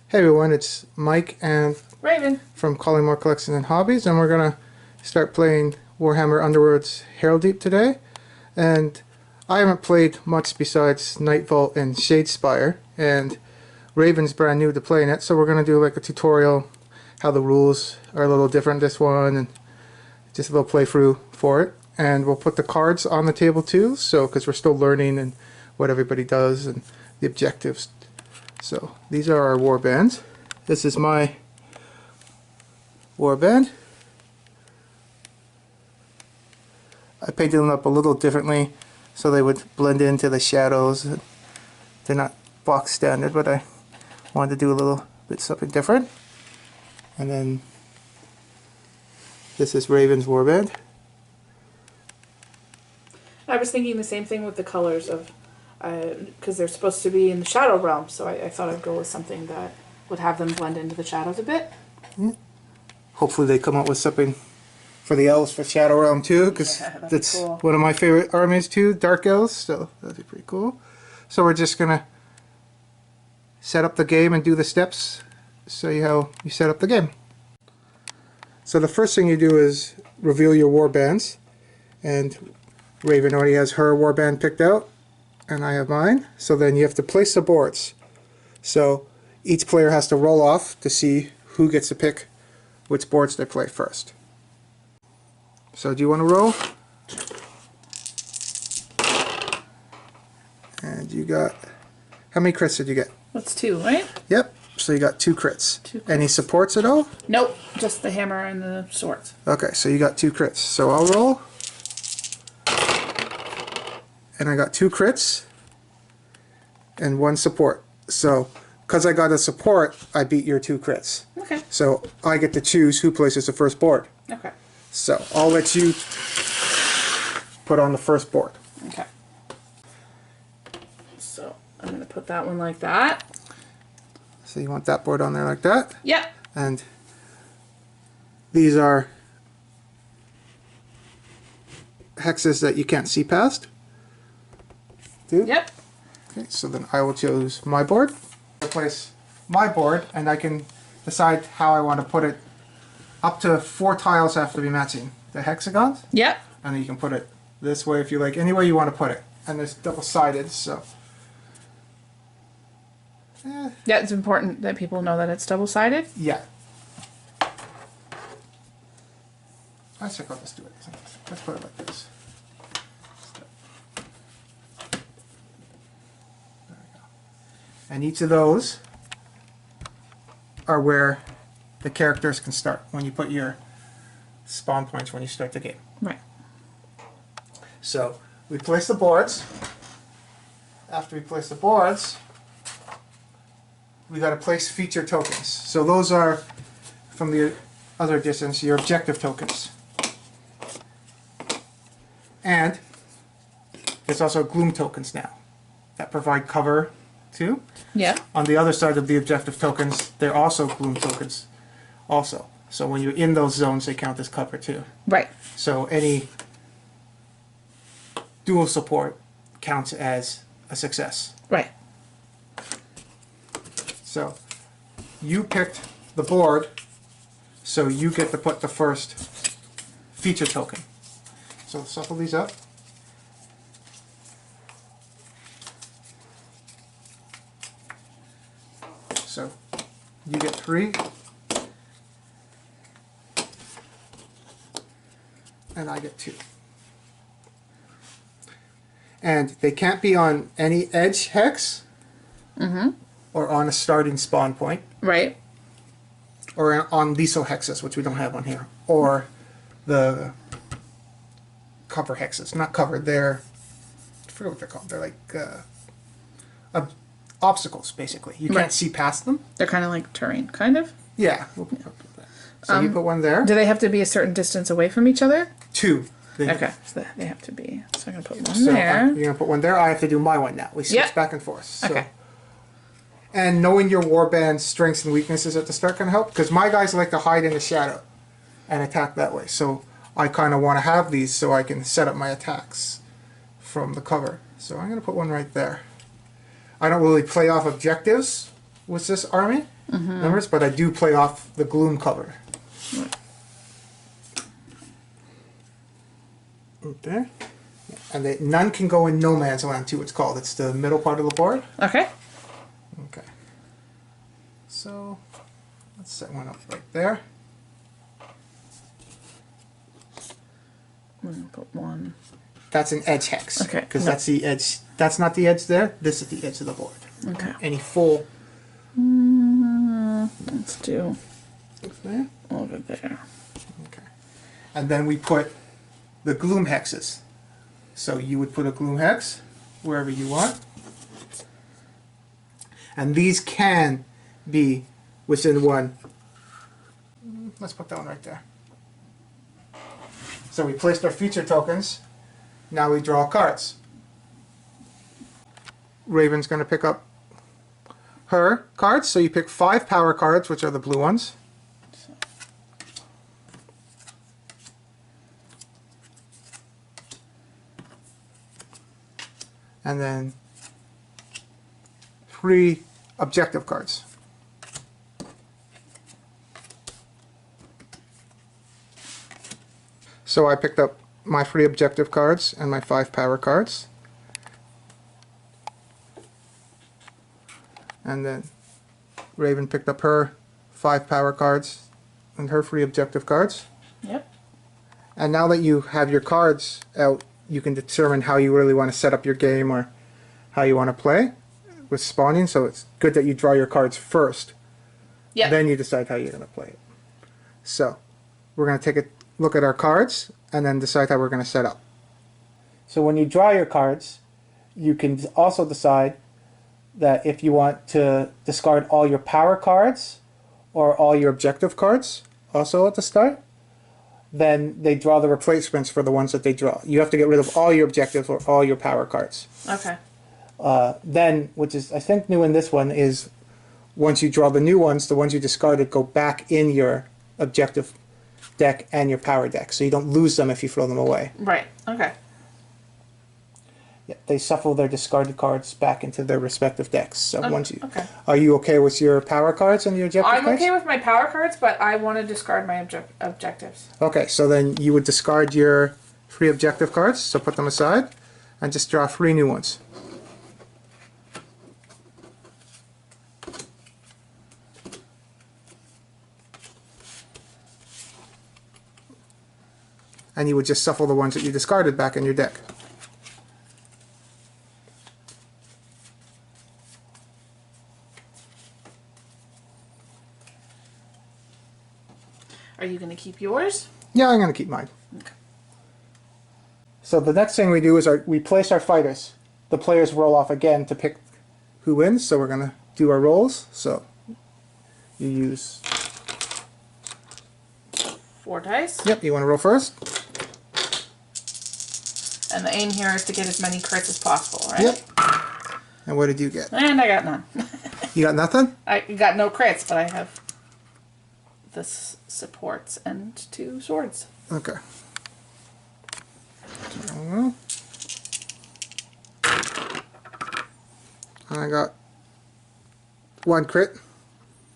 Hey everyone, it's Mike and Ravin from Collingmore Collections and Hobbies, and we're gonna start playing Warhammer Underworlds Harrowdeep today. And I haven't played much besides Nightvault and Shadespire, and Raven's brand new to playing it, so we're gonna do like a tutorial how the rules are a little different this one, and just a little playthrough for it. And we'll put the cards on the table too, so because we're still learning and what everybody does and the objectives. So these are our war bands. This is my war band. I painted them up a little differently so they would blend into the shadows. They're not box standard, but I wanted to do a little bit something different. And then this is Raven's war band. I was thinking the same thing with the colors of, because they're supposed to be in the shadow realm, so I thought I'd go with something that would have them blend into the shadows a bit. Hopefully they come up with something for the elves for Shadow Realm too, because that's cool. One of my favorite armies too, Dark Elves, so that'd be pretty cool. So we're just gonna set up the game and do the steps, show you how you set up the game. So the first thing you do is reveal your war bands, and Raven already has her war band picked out, and I have mine. So then you have to place the boards. So each player has to roll off to see who gets to pick which boards they play first. So do you want to roll? And you got, how many crits did you get? That's 2, right? Yep, so you got 2 crits. 2 crits. Any supports at all? Nope, just the hammer and the swords. Okay, so you got 2 crits. So I'll roll. And I got 2 crits and 1 support. So because I got a support, I beat your 2 crits. Okay. So I get to choose who places the first board. Okay. So I'll let you put on the first board. Okay. So I'm going to put that one like that. So you want that board on there like that? Yep. And these are hexes that you can't see past. Dude? Yep. Okay, so then I will choose my board. I place my board and I can decide how I want to put it. Up to 4 tiles have to be matching the hexagons. Yep. And then you can put it this way if you like, any way you want to put it. And it's double-sided, so. Yeah, it's important that people know that it's double-sided. Yeah. I think I'll just do it. Let's put it like this. There we go. And each of those are where the characters can start when you put your spawn points when you start the game. Right. So we place the boards. After we place the boards, we got to place feature tokens. So those are, from the other editions, your objective tokens. And there's also gloom tokens now that provide cover too. Yeah. On the other side of the objective tokens, there are also gloom tokens also. So when you're in those zones, they count as cover too. Right. So any dual support counts as a success. Right. So you picked the board, so you get to put the first feature token. So shuffle these up. So you get 3. And I get 2. And they can't be on any edge hex or on a starting spawn point. Right. Or on lethal hexes, which we don't have on here. Or the cover hexes. Not covered, they're, I forget what they're called. They're like obstacles, basically. You can't see past them. They're kind of like terrain, kind of? Yeah. We'll put that. So you put one there. Do they have to be a certain distance away from each other? 2. Okay, so they have to be. So I'm going to put one So there. you're going to put one there. I have to do my one now. We switch back and forth. So. Okay. And knowing your warband's strengths and weaknesses at the start can help, because my guys like to hide in the shadow and attack that way. So I kind of want to have these so I can set up my attacks from the cover. So I'm going to put one right there. I don't really play off objectives with this army members, but I do play off the Gloom cover. Right there. And none can go in no man's land too, it's called. It's the middle part of the board. Okay. Okay. So let's set one up right there. I'm gonna put one. That's an edge hex. Okay. Because that's the edge. That's not the edge there. This is the edge of the board. Okay. Any full. Let's do There. over there. Okay. And then we put the gloom hexes. So you would put a gloom hex wherever you want. And these can be within one. Let's put that one right there. So we placed our feature tokens. Now we draw cards. Raven's going to pick up her cards. So you pick 5 power cards, which are the blue ones. And then 3 objective cards. So I picked up my 3 objective cards and my 5 power cards. And then Raven picked up her 5 power cards and her 3 objective cards. Yep. And now that you have your cards out, you can determine how you really want to set up your game or how you want to play with spawning. So it's good that you draw your cards first. Yep. Then you decide how you're going to play it. So we're going to take a look at our cards and then decide how we're going to set up. So when you draw your cards, you can also decide that if you want to discard all your power cards or all your objective cards also at the start, then they draw the replacements for the ones that they draw. You have to get rid of all your objectives or all your power cards. Okay. Then, which is I think new in this one, is once you draw the new ones, the ones you discarded go back in your objective deck and your power deck. So you don't lose them if you throw them away. Right. Okay. Yeah, they shuffle their discarded cards back into their respective decks. So once you, okay. Are you okay with your power cards and your objective I'm cards? okay with my power cards, but I want to discard my objectives. Okay, so then you would discard your 3 objective cards, so put them aside, and just draw 3 new ones. And you would just shuffle the ones that you discarded back in your deck. Are you going to keep yours? Yeah, I'm going to keep mine. Okay. So the next thing we do is we place our fighters. The players roll off again to pick who wins, so we're going to do our rolls. So you use... 4 dice. Yep, you want to roll first? And the aim here is to get as many crits as possible, right? Yep. And what did you get? And I got none. You got nothing? I got no crits, but I have the supports and 2 swords. Okay. Well, I got 1 crit.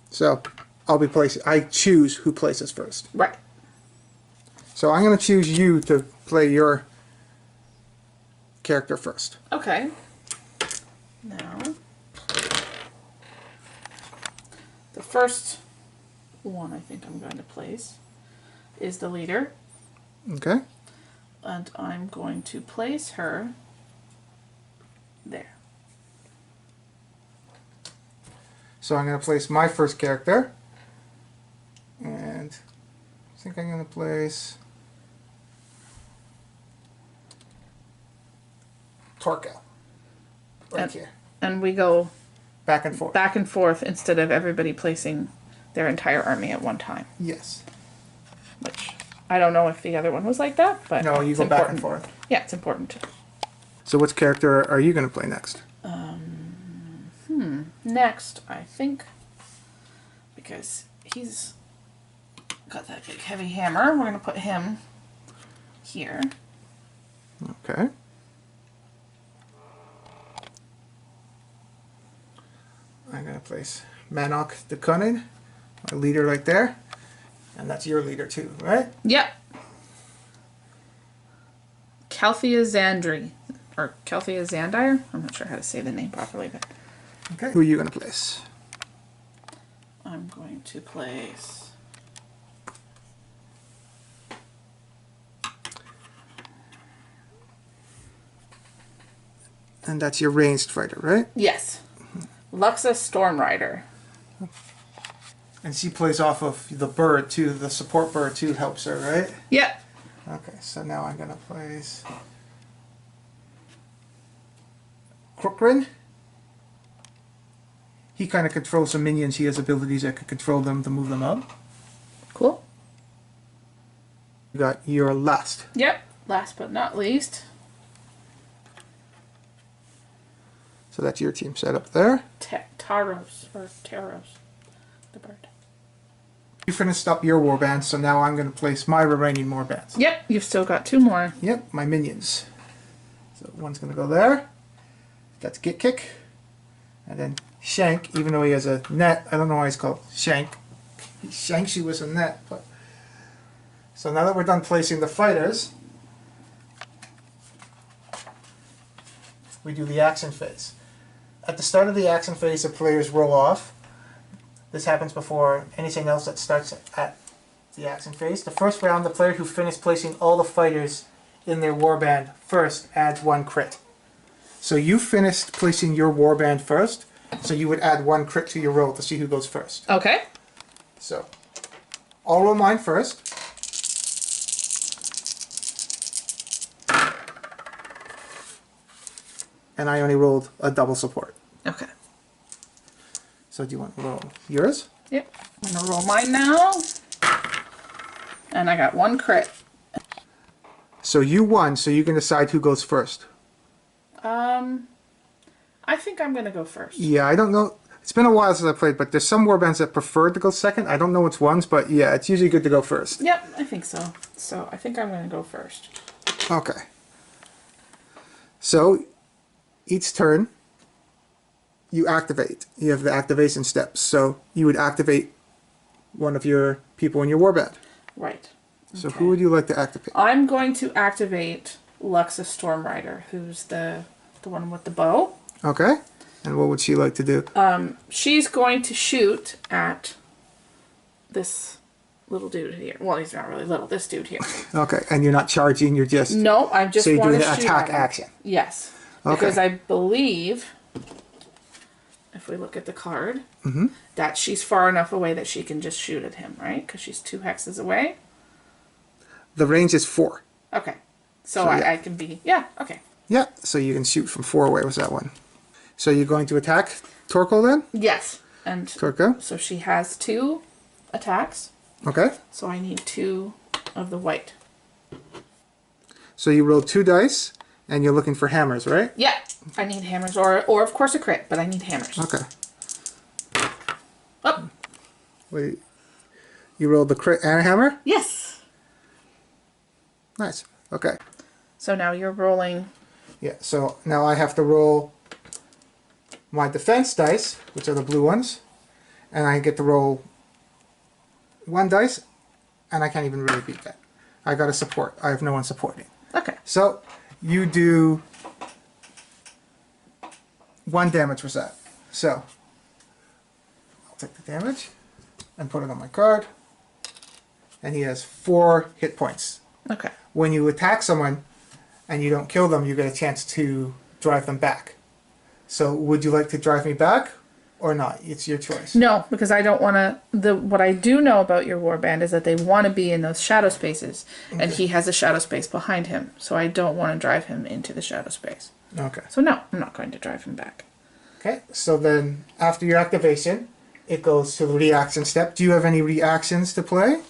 So I'll be placing. I choose who places first. Right. So I'm going to choose you to play your character first. Okay. Now, the first one I think I'm going to place is the leader. Okay. And I'm going to place her there. So I'm going to place my first character. And I think I'm going to place Torkel. Right here. And we go Back and forth. back and forth instead of everybody placing their entire army at one time. Yes. Which I don't know if the other one was like that, but No, you it's go back and important. forth. Yeah, it's important. So which character are you going to play next? Next, I think, because he's got that big heavy hammer, we're going to put him here. Okay. I'm going to place Manok the Kunnin, my leader right there. And that's your leader too, right? Yep. Calthea Xandire. Or Calthea Xandire? I'm not sure how to say the name properly, but... Okay. Who are you going to place? I'm going to place... And that's your ranged fighter, right? Yes. Luxa Stormrider. And she plays off of the bird too, the support bird too helps her, right? Yep. Okay, so now I'm going to place Krukrin. He kind of controls some minions. He has abilities that can control them to move them up. Cool. You got your last. Yep. Last but not least. So that's your team set up there. Taros. Or Taros. The bird. You finished up your warband, so now I'm going to place my remaining warbands. Yep. You've still got 2 more. Yep, my minions. So one's going to go there. That's Git Kick. And then Shank, even though he has a net, I don't know why he's called Shank. He shanks you with a net. But so now that we're done placing the fighters, we do the action phase. At the start of the action phase, the players roll off. This happens before anything else that starts at the action phase. The first round, the player who finished placing all the fighters in their warband first adds 1 crit. So you finished placing your warband first, so you would add 1 crit to your roll to see who goes first. Okay. So I'll roll mine first. And I only rolled a double support. Okay. So do you want to roll yours? Yep. I'm going to roll mine now. And I got 1 crit. So you won, so you can decide who goes first. I think I'm going to go first. Yeah, I don't know. It's been a while since I played, but there's some warbands that prefer to go second. I don't know which ones, but yeah, it's usually good to go first. Yep, I think so. So I think I'm going to go first. Okay. So each turn, you activate. You have the activation steps. So you would activate one of your people in your warband. Right. So Okay. who would you like to activate? I'm going to activate Luxa Stormrider, who's the one with the bow. Okay. And what would she like to do? She's going to shoot at this little dude here. Well, he's not really little. This dude here. Okay. And you're not charging. You're just... No, I just So you're want doing to an shoot attack at him. action. Yes. Okay. Because I believe, if we look at the card, that she's far enough away that she can just shoot at him, right? Because she's 2 hexes away. The range is 4. Okay. So yeah. I can be... Yeah, okay. Yeah. So you can shoot from 4 away. Was that one? So you're going to attack Torko then? Yes. And Torko. so she has 2 attacks. Okay. So I need 2 of the white. So you rolled 2 dice, and you're looking for hammers, right? Yeah. I need hammers, or of course a crit, but I need hammers. Okay. Oh. Wait. You rolled the crit and a hammer? Yes. Nice. Okay. So now you're rolling. Yeah, so now I have to roll my defense dice, which are the blue ones, and I get to roll 1 dice, and I can't even really beat that. I got to support. I have no one supporting. Okay. So you do 1 damage with that. So I'll take the damage and put it on my card, and he has 4 hit points. Okay. When you attack someone and you don't kill them, you get a chance to drive them back. So would you like to drive me back or not? It's your choice. No, because I don't want to... What I do know about your warband is that they want to be in those shadow spaces, and he has a shadow space behind him, so I don't want to drive him into the shadow space. Okay. So no, I'm not going to drive him back. Okay, so then after your activation, it goes to the reaction step. Do you have any reactions to play?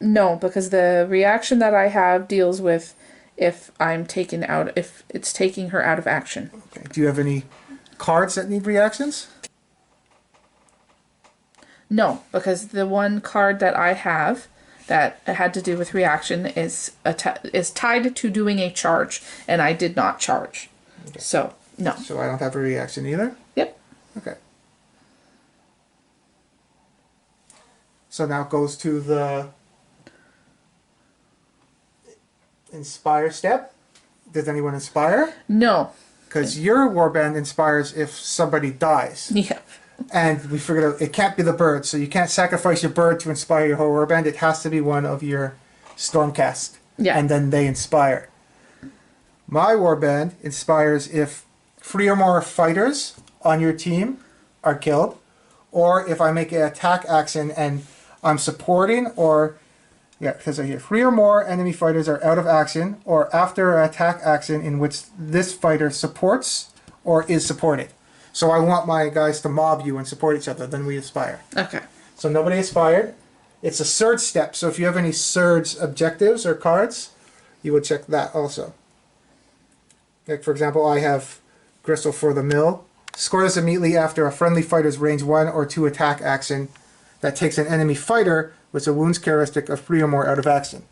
No, because the reaction that I have deals with if I'm taken out, if it's taking her out of action. Okay. Do you have any cards that need reactions? No, because the one card that I have that had to do with reaction is tied to doing a charge, and I did not charge. Okay. So, no. So I don't have a reaction either? Yep. Okay. So now it goes to the inspire step. Does anyone inspire? No. Because your warband inspires if somebody dies. Yeah. And we figured out it can't be the bird, so you can't sacrifice your bird to inspire your whole warband. It has to be one of your Stormcast. Yeah. And then they inspire. My warband inspires if 3 or more fighters on your team are killed, or if I make an attack action and I'm supporting, or yeah, because I hear 3 or more enemy fighters are out of action, or after an attack action in which this fighter supports or is supported. So I want my guys to mob you and support each other, then we aspire. Okay. So nobody aspired. It's a surge step, so if you have any surge objectives or cards, you would check that also. Like for example, I have Gristle for the Mill. Score this immediately after a friendly fighter's range 1 or 2 attack action that takes an enemy fighter with a wounds characteristic of 3 or more out of action.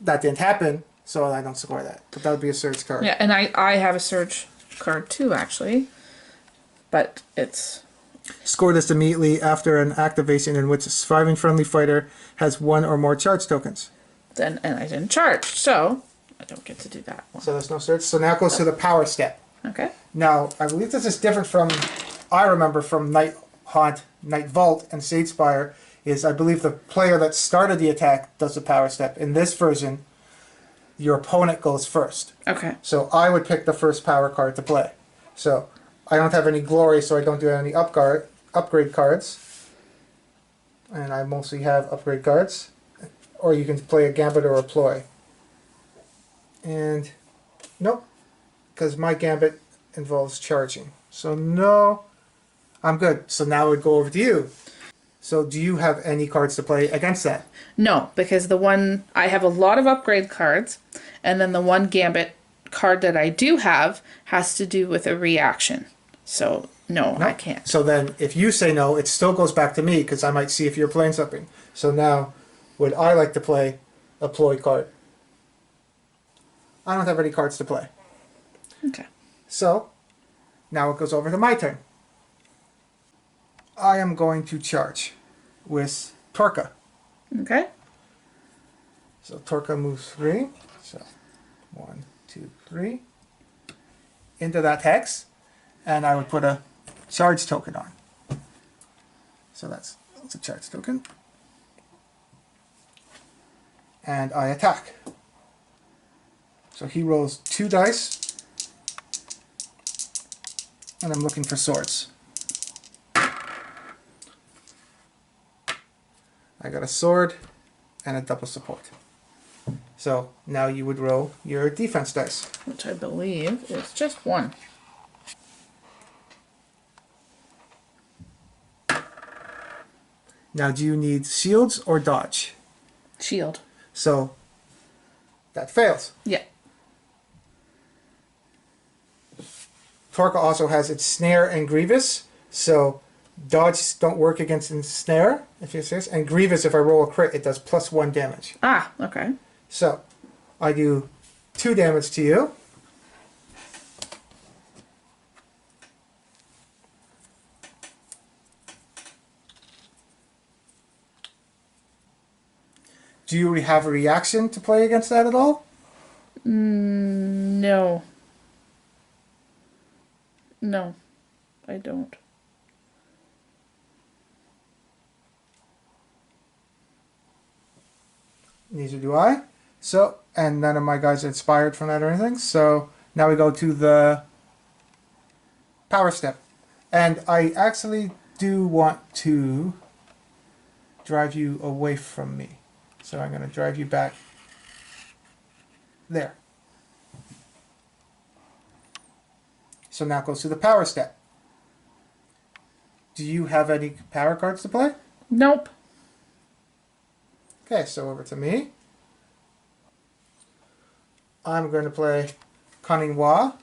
That didn't happen, so I don't score that. But that would be a surge card. Yeah, and I have a surge card too, actually. But it's... Score this immediately after an activation in which a surviving friendly fighter has 1 or more charge tokens. And I didn't charge, so I don't get to do that one. So there's no surge. So now it goes to the power step. Okay. Now, I believe this is different from, I remember from Nightvault and Sagespire, is I believe the player that started the attack does the power step. In this version, your opponent goes first. Okay. So I would pick the first power card to play. So I don't have any glory, so I don't do any upgrade cards. And I mostly have upgrade cards. Or you can play a Gambit or a Ploy. And nope, because my Gambit involves charging. So no, I'm good. So now I would go over to you. So do you have any cards to play against that? No, because the one... I have a lot of upgrade cards, and then the one Gambit card that I do have has to do with a reaction. So, no, I can't. So then, if you say no, it still goes back to me, because I might see if you're playing something. So now, would I like to play a Ploy card? I don't have any cards to play. Okay. So, now it goes over to my turn. I am going to charge with Torka. Okay. So Torka moves 3. So 1, 2, 3. Into that hex. And I would put a charge token on. So that's a charge token. And I attack. So he rolls 2 dice. And I'm looking for swords. I got a sword and a double support. So now you would roll your defense dice. Which I believe is just 1. Now do you need shields or dodge? Shield. So that fails. Yeah. Torka also has its snare and grievous. So dodge don't work against ensnare, if it says, and grievous, if I roll a crit, it does +1 damage. Ah, okay. So I do 2 damage to you. Do you have a reaction to play against that at all? No. No, I don't. Neither do I. So, and none of my guys are inspired from that or anything. So now we go to the power step. And I actually do want to drive you away from me. So I'm going to drive you back there. So now it goes to the power step. Do you have any power cards to play? Nope. Okay, so over to me. I'm going to play Kunnin Krew.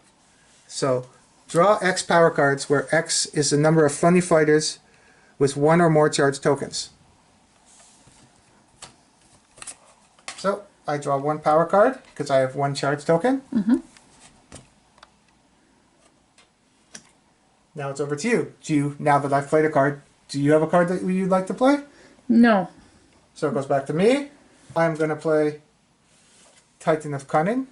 So draw X power cards where X is the number of friendly fighters with 1 or more charge tokens. So I draw 1 power card because I have 1 charge token. Now it's over to you. Now that I've played a card, do you have a card that you'd like to play? No. So it goes back to me. I'm going to play Titan of Kunnin.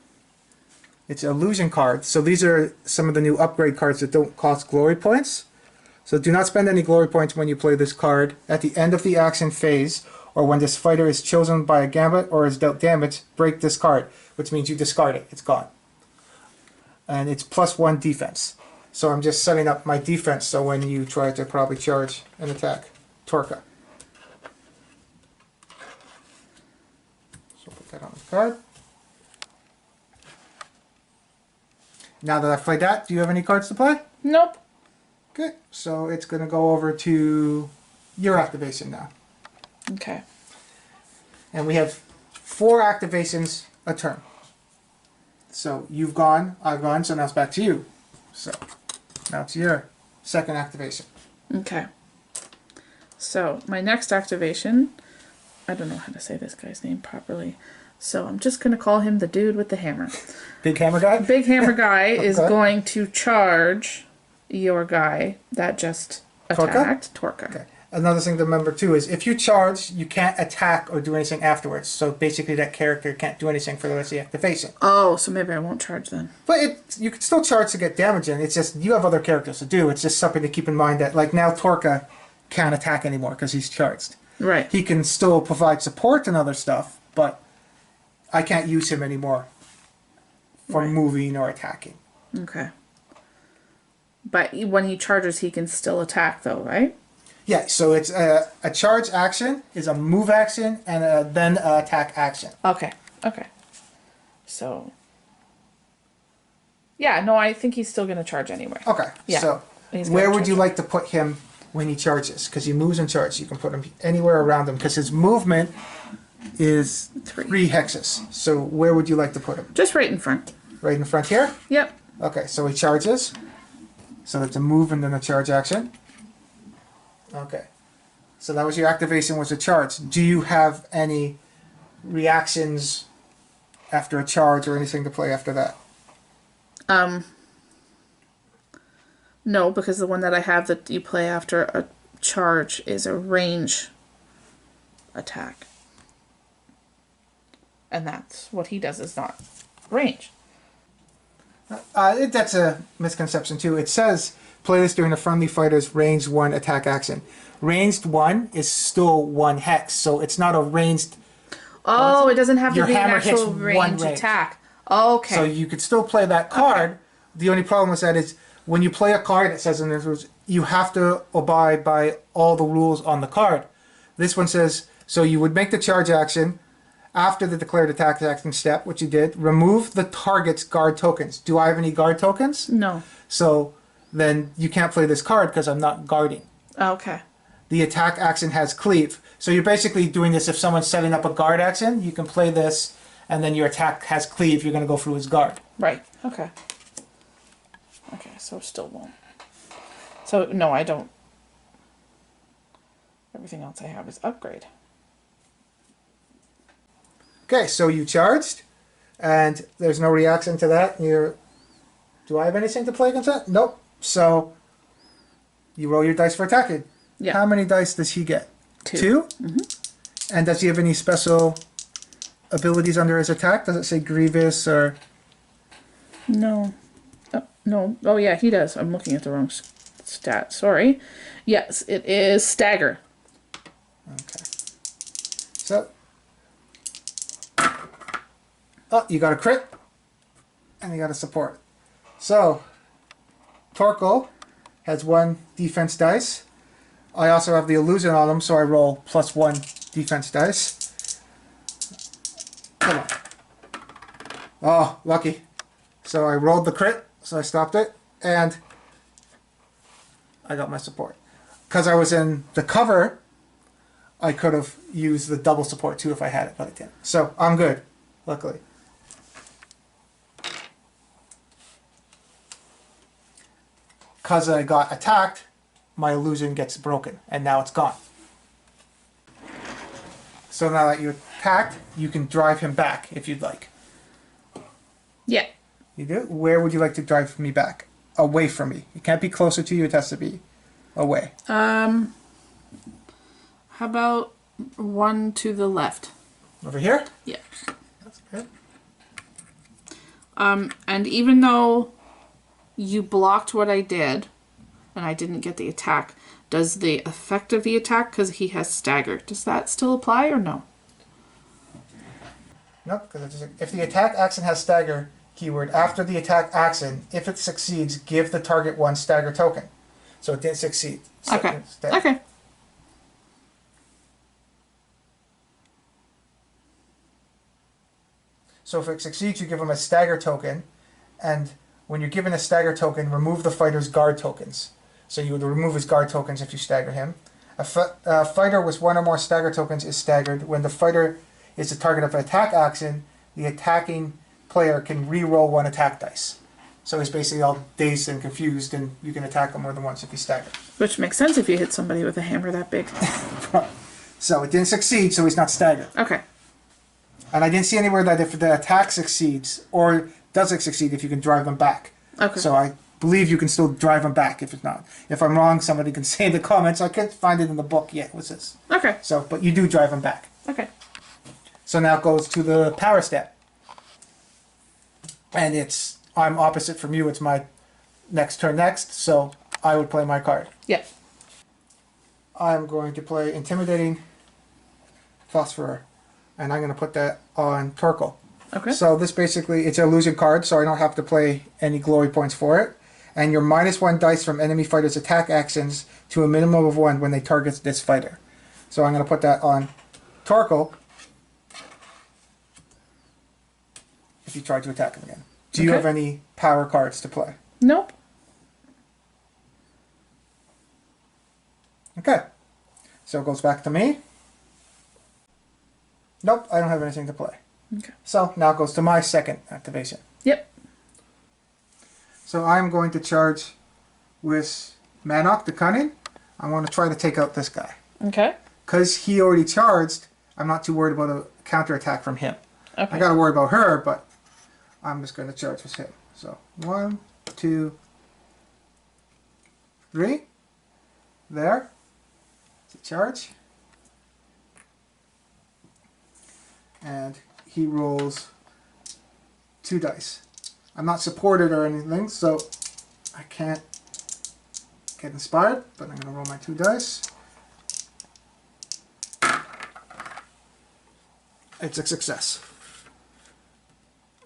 It's an illusion card. So these are some of the new upgrade cards that don't cost glory points. So do not spend any glory points when you play this card. At the end of the action phase, or when this fighter is chosen by a gambit or is dealt damage, break this card, which means you discard it. It's gone. And it's +1 defense. So I'm just setting up my defense so when you try to probably charge and attack Torka. So put that on the card. Now that I've played that, do you have any cards to play? Nope. Okay, so it's going to go over to your activation now. Okay. And we have 4 activations a turn. So you've gone, I've gone, so now it's back to you. So now it's your second activation. Okay. So my next activation, I don't know how to say this guy's name properly. So I'm just going to call him the dude with the hammer. Big hammer guy? Big hammer guy Okay. is going to charge your guy that just attacked. Torka. Okay. Another thing to remember too is if you charge, you can't attack or do anything afterwards. So basically that character can't do anything for the rest of the activation. Oh, so maybe I won't charge then. But you can still charge to get damage in. It's just you have other characters to do. It's just something to keep in mind that like now Torka can't attack anymore because he's charged. Right. He can still provide support and other stuff, but I can't use him anymore for moving or attacking. Okay. But when he charges, he can still attack though, right? Yeah, so it's a charge action is a move action and then an attack action. Okay. Okay. So. Yeah, no, I think he's still going to charge anyway. Okay, Yeah. so He's where gonna would you charge. like to put him when he charges? Because he moves and charges. You can put him anywhere around him because his movement is 3 hexes. So where would you like to put him? Just right in front. Right in front here? Yep. Okay, so he charges. So that's a move and then a charge action. Okay. So that was your activation, was a charge. Do you have any reactions after a charge or anything to play after that? No, because the one that I have that you play after a charge is a range attack. And that's what he does is not range. That's a misconception too. It says play this during a friendly fighter's ranged 1 attack action. Ranged 1 is still 1 hex, so it's not a ranged. Oh, it doesn't have to Your be an hammer hits actual one range range. attack. Okay. So you could still play that card. The only problem with that is when you play a card, it says in the rules, you have to abide by all the rules on the card. This one says, so you would make the charge action after the declared attack action step, which you did, remove the target's guard tokens. Do I have any guard tokens? No. So then you can't play this card because I'm not guarding. Okay. The attack action has cleave. So you're basically doing this if someone's setting up a guard action, you can play this, and then your attack has cleave, you're going to go through his guard. Right. Okay. Okay, so still won't. So, no, I don't. Everything else I have is upgrade. Okay, so you charged, and there's no reaction to that. Do I have anything to play against that? Nope. So you roll your dice for attacking. Yeah. How many dice does he get? 2. 2? Mm-hmm. And does he have any special abilities under his attack? Does it say Grievous or... No. No. Oh, yeah, he does. I'm looking at the wrong stat. Sorry. Yes, it is stagger. Okay. So... Oh, you got a crit, and you got a support. So, Torkel has 1 defense dice. I also have the illusion on him, so I roll +1 defense dice. Come on. Oh, lucky. So I rolled the crit, so I stopped it, and I got my support. Because I was in the cover, I could have used the double support too if I had it, but I didn't. So I'm good, luckily. Because I got attacked, my illusion gets broken, and now it's gone. So now that you're attacked, you can drive him back if you'd like. Yeah. You do? Where would you like to drive me back? away from me. It can't be closer to you. It has to be away. How about one to the left? Over here? Yeah. That's good. And even though you blocked what I did, and I didn't get the attack, does the effect of the attack, because he has stagger, does that still apply or no? Nope, because if the attack action has stagger, keyword, after the attack action, if it succeeds, give the target one stagger token. So it didn't succeed. So Okay. Okay. So if it succeeds, you give him a stagger token, and when you're given a stagger token, remove the fighter's guard tokens. So you would remove his guard tokens if you stagger him. A fighter with one or more stagger tokens is staggered. When the fighter is the target of an attack action, the attacking player can re-roll one attack dice. So he's basically all dazed and confused, and you can attack him more than once if he's staggered. Which makes sense if you hit somebody with a hammer that big. So it didn't succeed, so he's not staggered. Okay. And I didn't see anywhere that if the attack succeeds, or doesn't succeed, if you can drive them back. Okay. So I believe you can still drive them back if it's not. If I'm wrong, somebody can say in the comments. I can't find it in the book yet. What's this? Okay. So, but you do drive them back. Okay. So now it goes to the power step. And I'm opposite from you. It's my next turn next, so I would play my card. Yeah. I'm going to play Intimidating Phosphorer. And I'm going to put that on Torkel. Okay. So this basically, it's an illusion card, so I don't have to play any glory points for it. And you're -1 dice from enemy fighters' attack actions to a minimum of 1 when they target this fighter. So I'm going to put that on Torkel if you try to attack him again. Do you have any power cards to play? Nope. Okay. So it goes back to me. Nope, I don't have anything to play. Okay. So now it goes to my second activation. Yep. So I'm going to charge with Manok the Cunning. I want to try to take out this guy. Okay. Because he already charged, I'm not too worried about a counterattack from him. Okay. I got to worry about her, but I'm just going to charge with him. So 1, 2, 3. There. To charge. And he rolls 2 dice. I'm not supported or anything, so I can't get inspired, but I'm going to roll my 2 dice. It's a success.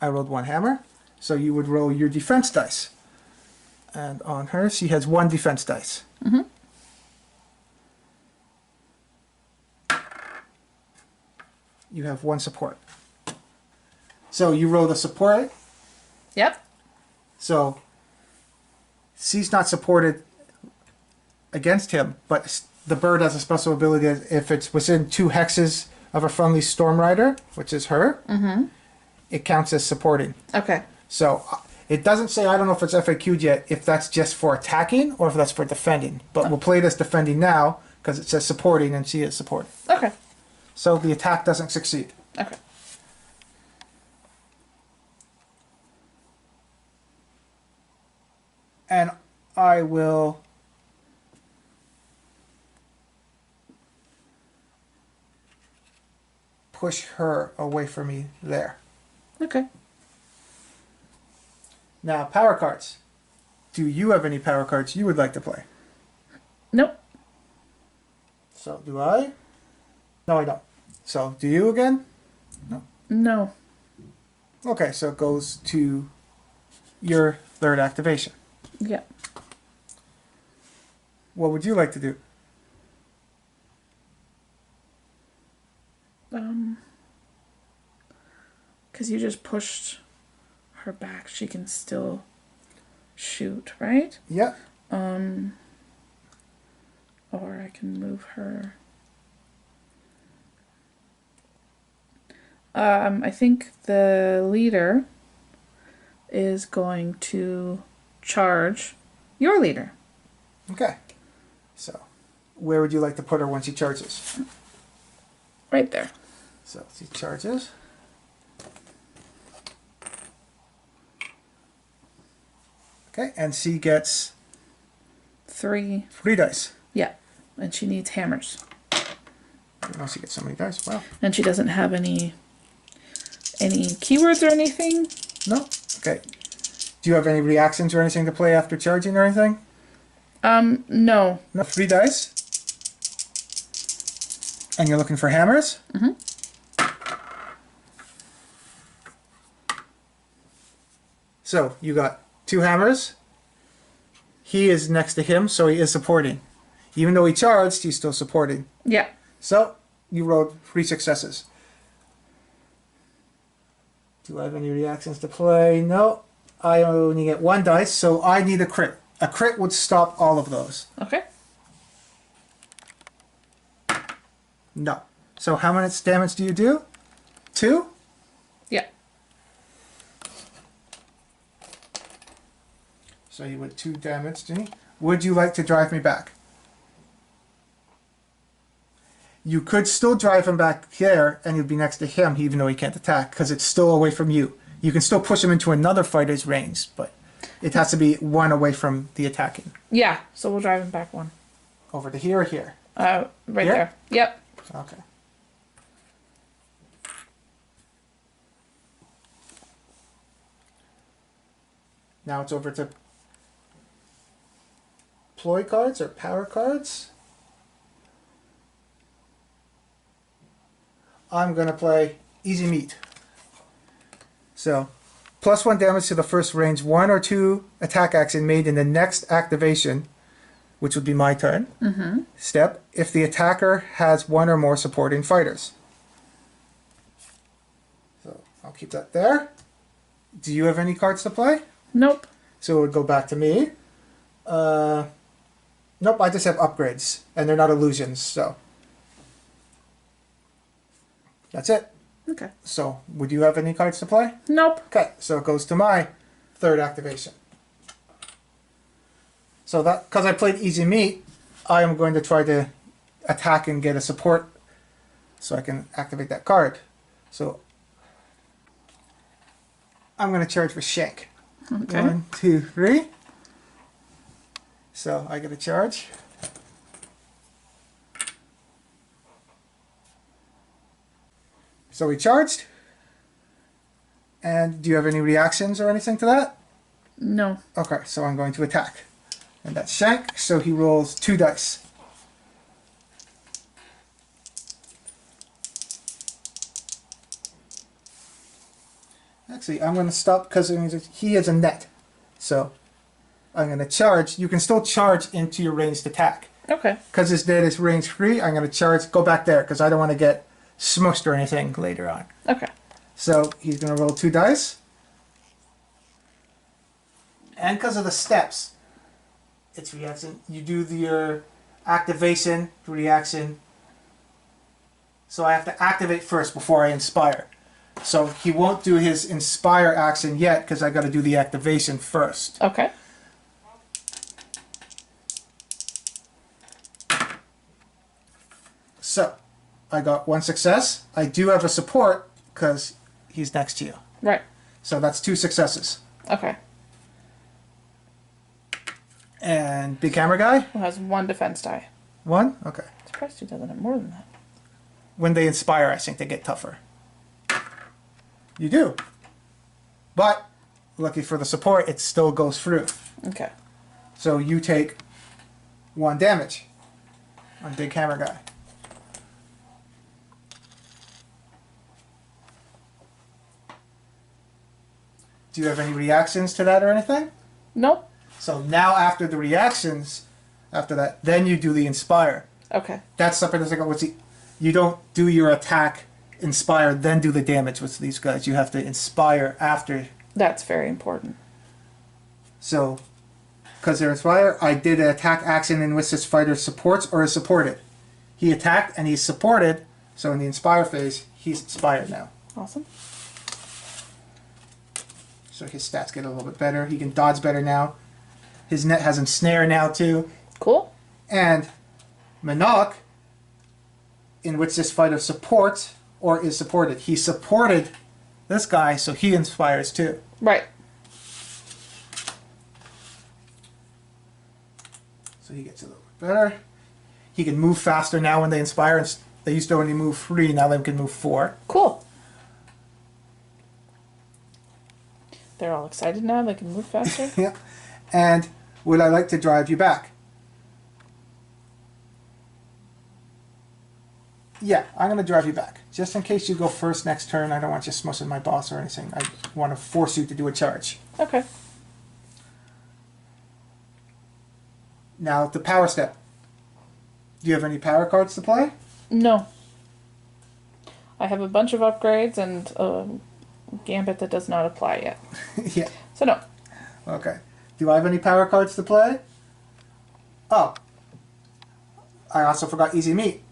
I rolled 1 hammer, so you would roll your defense dice. And on her, she has 1 defense dice. Mm-hmm. You have 1 support. So you roll the support. Yep. So she's not supported against him, but the bird has a special ability that if it's within 2 hexes of a friendly storm rider, which is her, it counts as supporting. Okay. So it doesn't say, I don't know if it's FAQ'd yet, if that's just for attacking or if that's for defending. But we'll play this defending now because it says supporting and she is supporting. Okay. So the attack doesn't succeed. Okay. And I will push her away from me there. Okay. Now, power cards. Do you have any power cards you would like to play? Nope. So, do I? No, I don't. So, do you again? No. No. Okay, so it goes to your third activation. Yeah. What would you like to do? Because you just pushed her back, she can still shoot, right? Yeah. Or I can move her. I think the leader is going to charge your leader. Okay. So, where would you like to put her when she charges? Right there. So, she charges. Okay, and she gets 3. 3 dice. Yeah, and she needs hammers. I didn't know she gets so many dice. Wow. And she doesn't have any keywords or anything. No? Okay. Do you have any reactions or anything to play after charging or anything? No. No. 3 dice. And you're looking for hammers? Mm-hmm. So, you got 2 hammers. He is next to him, so he is supporting. Even though he charged, he's still supporting. Yeah. So, you rolled 3 successes. Do I have any reactions to play? No. I only get 1 dice, so I need a crit. A crit would stop all of those. Okay. No. So how much damage do you do? 2? Yeah. So you would 2 damage, Jenny. Would you like to drive me back? You could still drive him back there, and you'd be next to him, even though he can't attack, because it's still away from you. You can still push him into another fighter's range, but it has to be 1 away from the attacking. Yeah, so we'll drive him back 1. Over to here or here? Right Here? there. Yep. Okay. Now it's over to ploy cards or power cards. I'm going to play Easy Meat. So, +1 damage to the first range 1 or 2 attack action made in the next activation, which would be my turn. Step, if the attacker has 1 or more supporting fighters. So, I'll keep that there. Do you have any cards to play? Nope. So it would go back to me. Nope, I just have upgrades, and they're not illusions, so. That's it. Okay. So, would you have any cards to play? Nope. Okay, so it goes to my 3rd activation. So that, because I played Easy Meat, I am going to try to attack and get a support so I can activate that card. So, I'm going to charge for Shank. Okay. 1, 2, 3. So, I get a charge. So we charged. And do you have any reactions or anything to that? No. Okay, so I'm going to attack. And that's Shank, so he rolls 2 dice. Actually, I'm going to stop because he is a net. So I'm going to charge. You can still charge into your ranged attack. Okay. Because his net is range free, I'm going to charge. Go back there because I don't want to get smushed or anything later on. Okay. So he's going to roll 2 dice. And because of the steps, it's reaction. You do your activation, reaction. So I have to activate first before I inspire. So he won't do his inspire action yet because I got to do the activation first. Okay. So I got 1 success. I do have a support because he's next to you. Right. So that's 2 successes. Okay. And big hammer guy? Who has 1 defense die. 1? Okay. Surprised he doesn't have more than that. When they inspire, I think they get tougher. You do. But, lucky for the support, it still goes through. Okay. So you take 1 damage on big hammer guy. Do you have any reactions to that or anything? Nope. So now after the reactions, after that, then you do the inspire. Okay. That's something that's like, you don't do your attack, inspire, then do the damage with these guys. You have to inspire after. That's very important. So, because they're inspire, I did an attack action in which this fighter supports or is supported. He attacked and he's supported, so in the inspire phase, he's inspired now. Awesome. So his stats get a little bit better. He can dodge better now. His net has ensnare now too. Cool. And Monarch, in which this fighter supports or is supported. He supported this guy, so he inspires too. Right. So he gets a little bit better. He can move faster now when they inspire. They used to only move 3, now they can move 4. Cool. They're all excited now. They can move faster. Yeah. And would I like to drive you back? Yeah, I'm going to drive you back. Just in case you go first next turn, I don't want you smushing my boss or anything. I want to force you to do a charge. Okay. Now, the power step. Do you have any power cards to play? No. I have a bunch of upgrades and a gambit that does not apply yet. Yeah. So no. Okay. Do I have any power cards to play? Oh. I also forgot Easy Meat.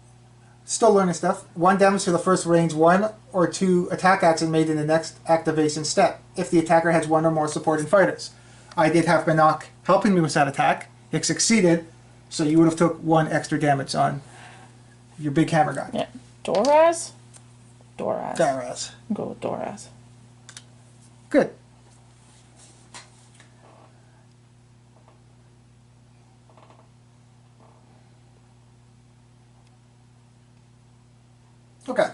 Still learning stuff. 1 damage to the first range 1 or 2 attack action made in the next activation step, if the attacker has 1 or more supporting fighters. I did have Manok helping me with that attack. It succeeded, so you would have took 1 extra damage on your big hammer guy. Yeah. Doraz? Doraz. Daraz. Go with Doraz. Good. Okay.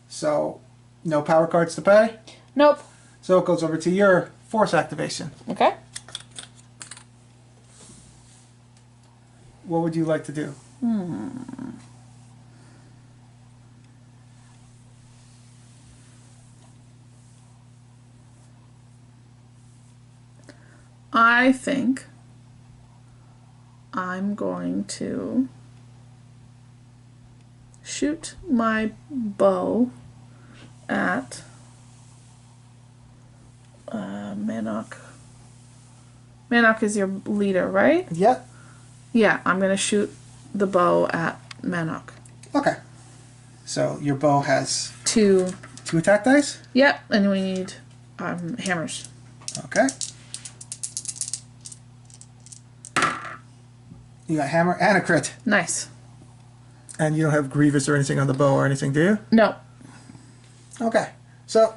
So, no power cards to play? Nope. So it goes over to your force activation. Okay. What would you like to do? I think I'm going to shoot my bow at Manok. Manok is your leader, right? Yeah. Yeah, I'm going to shoot the bow at Manok. Okay. So your bow has 2. 2 attack dice? Yep, and we need hammers. Okay. You got hammer and a crit. Nice. And you don't have Grievous or anything on the bow or anything, do you? No. Okay. So,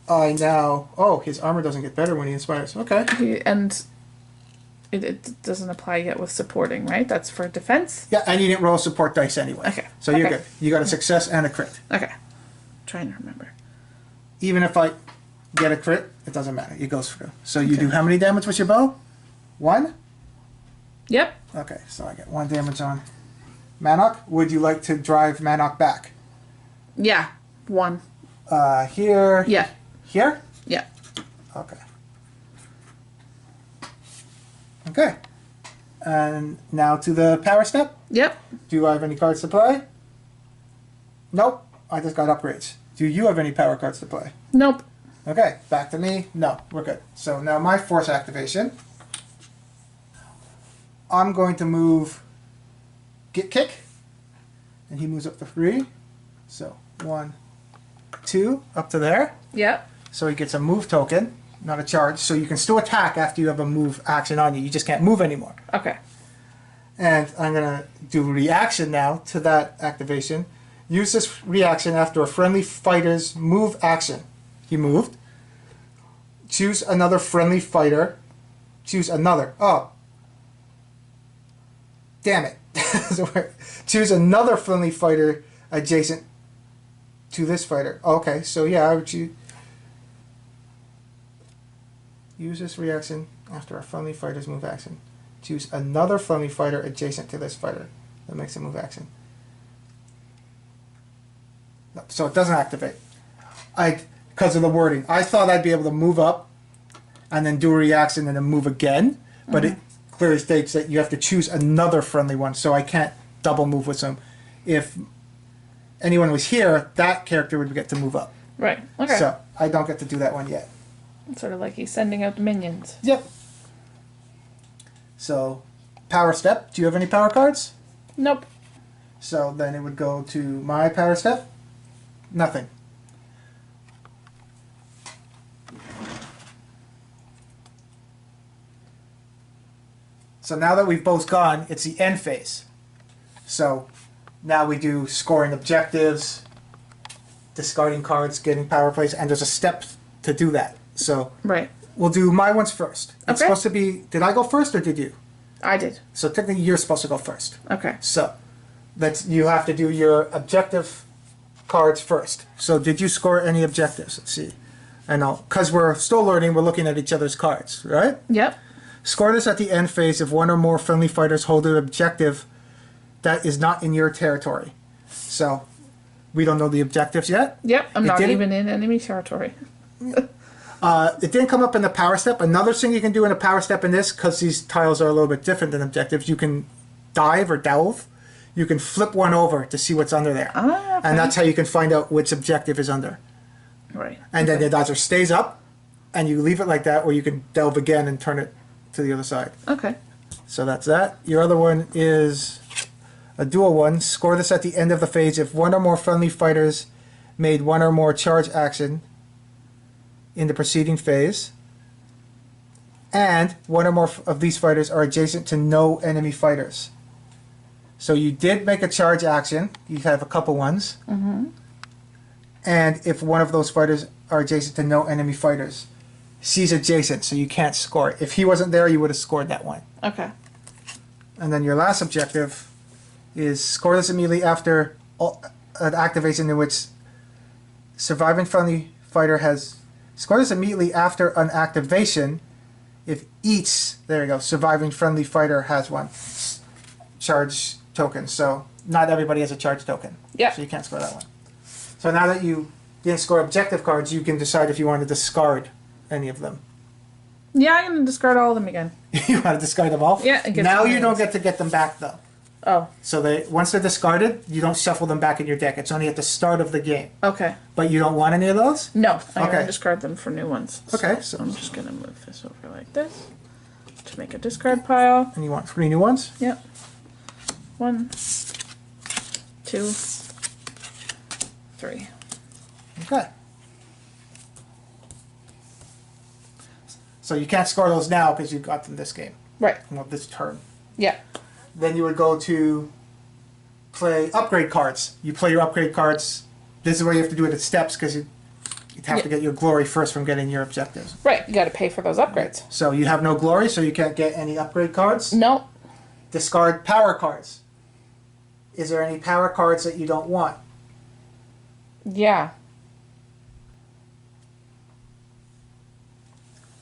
I now... Oh, his armor doesn't get better when he inspires. Okay. And it doesn't apply yet with supporting, right? That's for defense? Yeah, and you didn't roll support dice anyway. Okay. So you're good. You got a success and a crit. Okay. Trying to remember. Even if I get a crit, it doesn't matter. It goes through. So you do how many damage with your bow? 1? Yep. Okay, so I get 1 damage on Manok. Would you like to drive Manok back? Yeah. 1. Here. Yeah. Here? Yeah. Okay. Okay. And now to the power step. Yep. Do I have any cards to play? Nope. I just got upgrades. Do you have any power cards to play? Nope. Okay, back to me. No, we're good. So now my force activation. I'm going to move Get Kick. And he moves up to 3. So 1, 2, up to there. Yep. So he gets a move token, not a charge. So you can still attack after you have a move action on you. You just can't move anymore. Okay. And I'm going to do a reaction now to that activation. Use this reaction after a friendly fighter's move action. He moved. Choose another friendly fighter. Choose another. Oh. Damn it. Choose another friendly fighter adjacent to this fighter. Okay, so yeah, I would choose. Use this reaction after a friendly fighter's move action. Choose another friendly fighter adjacent to this fighter. That makes a move action. So it doesn't activate. Because of the wording. I thought I'd be able to move up and then do a reaction and then move again. But it clearly states that you have to choose another friendly one. So I can't double move with them. If anyone was here, that character would get to move up. Right. Okay. So I don't get to do that one yet. It's sort of like he's sending out minions. Yep. So, power step. Do you have any power cards? Nope. So then it would go to my power step. Nothing. So now that we've both gone, it's the end phase. So now we do scoring objectives, discarding cards, getting power plays, and there's a step to do that. So Right. we'll do my ones first. It's Okay. supposed to be, did I go first or did you? I did. So technically you're supposed to go first. Okay. So you have to do your objective cards first. So did you score any objectives? Let's see. And because we're still learning, we're looking at each other's cards, right? Yep. Score this at the end phase if one or more friendly fighters hold an objective that is not in your territory. So we don't know the objectives yet. Yep. I'm not even in enemy territory. It didn't come up in the power step. Another thing you can do in a power step in this, because these tiles are a little bit different than objectives, you can dive or delve. You can flip one over to see what's under there. Ah, okay. And that's how you can find out which objective is under. Right. And then it either stays up and you leave it like that, or you can delve again and turn it to the other side. Okay. So that's that. Your other one is a dual one. Score this at the end of the phase if one or more friendly fighters made one or more charge action in the preceding phase, and one or more of these fighters are adjacent to no enemy fighters. So you did make a charge action. You have a couple ones. Mm-hmm. And if one of those fighters are adjacent to no enemy fighters, C's adjacent, so you can't score it. If he wasn't there, you would have scored that one. Okay. And then your last objective is score this immediately after an activation in which surviving friendly fighter has... Score this immediately after an activation if each, there you go, surviving friendly fighter has one charge token. So not everybody has a charge token. Yeah. So you can't score that one. So now that you didn't score objective cards, you can decide if you want to discard any of them. Yeah, I'm going to discard all of them again. You want to discard them all? Yeah. Now you don't get to get them back, though. Oh. So once they're discarded, you don't shuffle them back in your deck. It's only at the start of the game. Okay. But you don't want any of those? No, I'm Okay. going to discard them for new ones. Okay. So I'm just going to move this over like this to make a discard pile. And you want 3 new ones? Yep. 1, 2, 3. Okay. So you can't score those now because you got them this game. Right. Well, this turn. Yeah. Then you would go to play upgrade cards. You play your upgrade cards. This is where you have to do it at steps because you'd have to get your glory first from getting your objectives. Right. You got to pay for those upgrades. So you have no glory, so you can't get any upgrade cards. No. Discard power cards. Is there any power cards that you don't want? Yeah.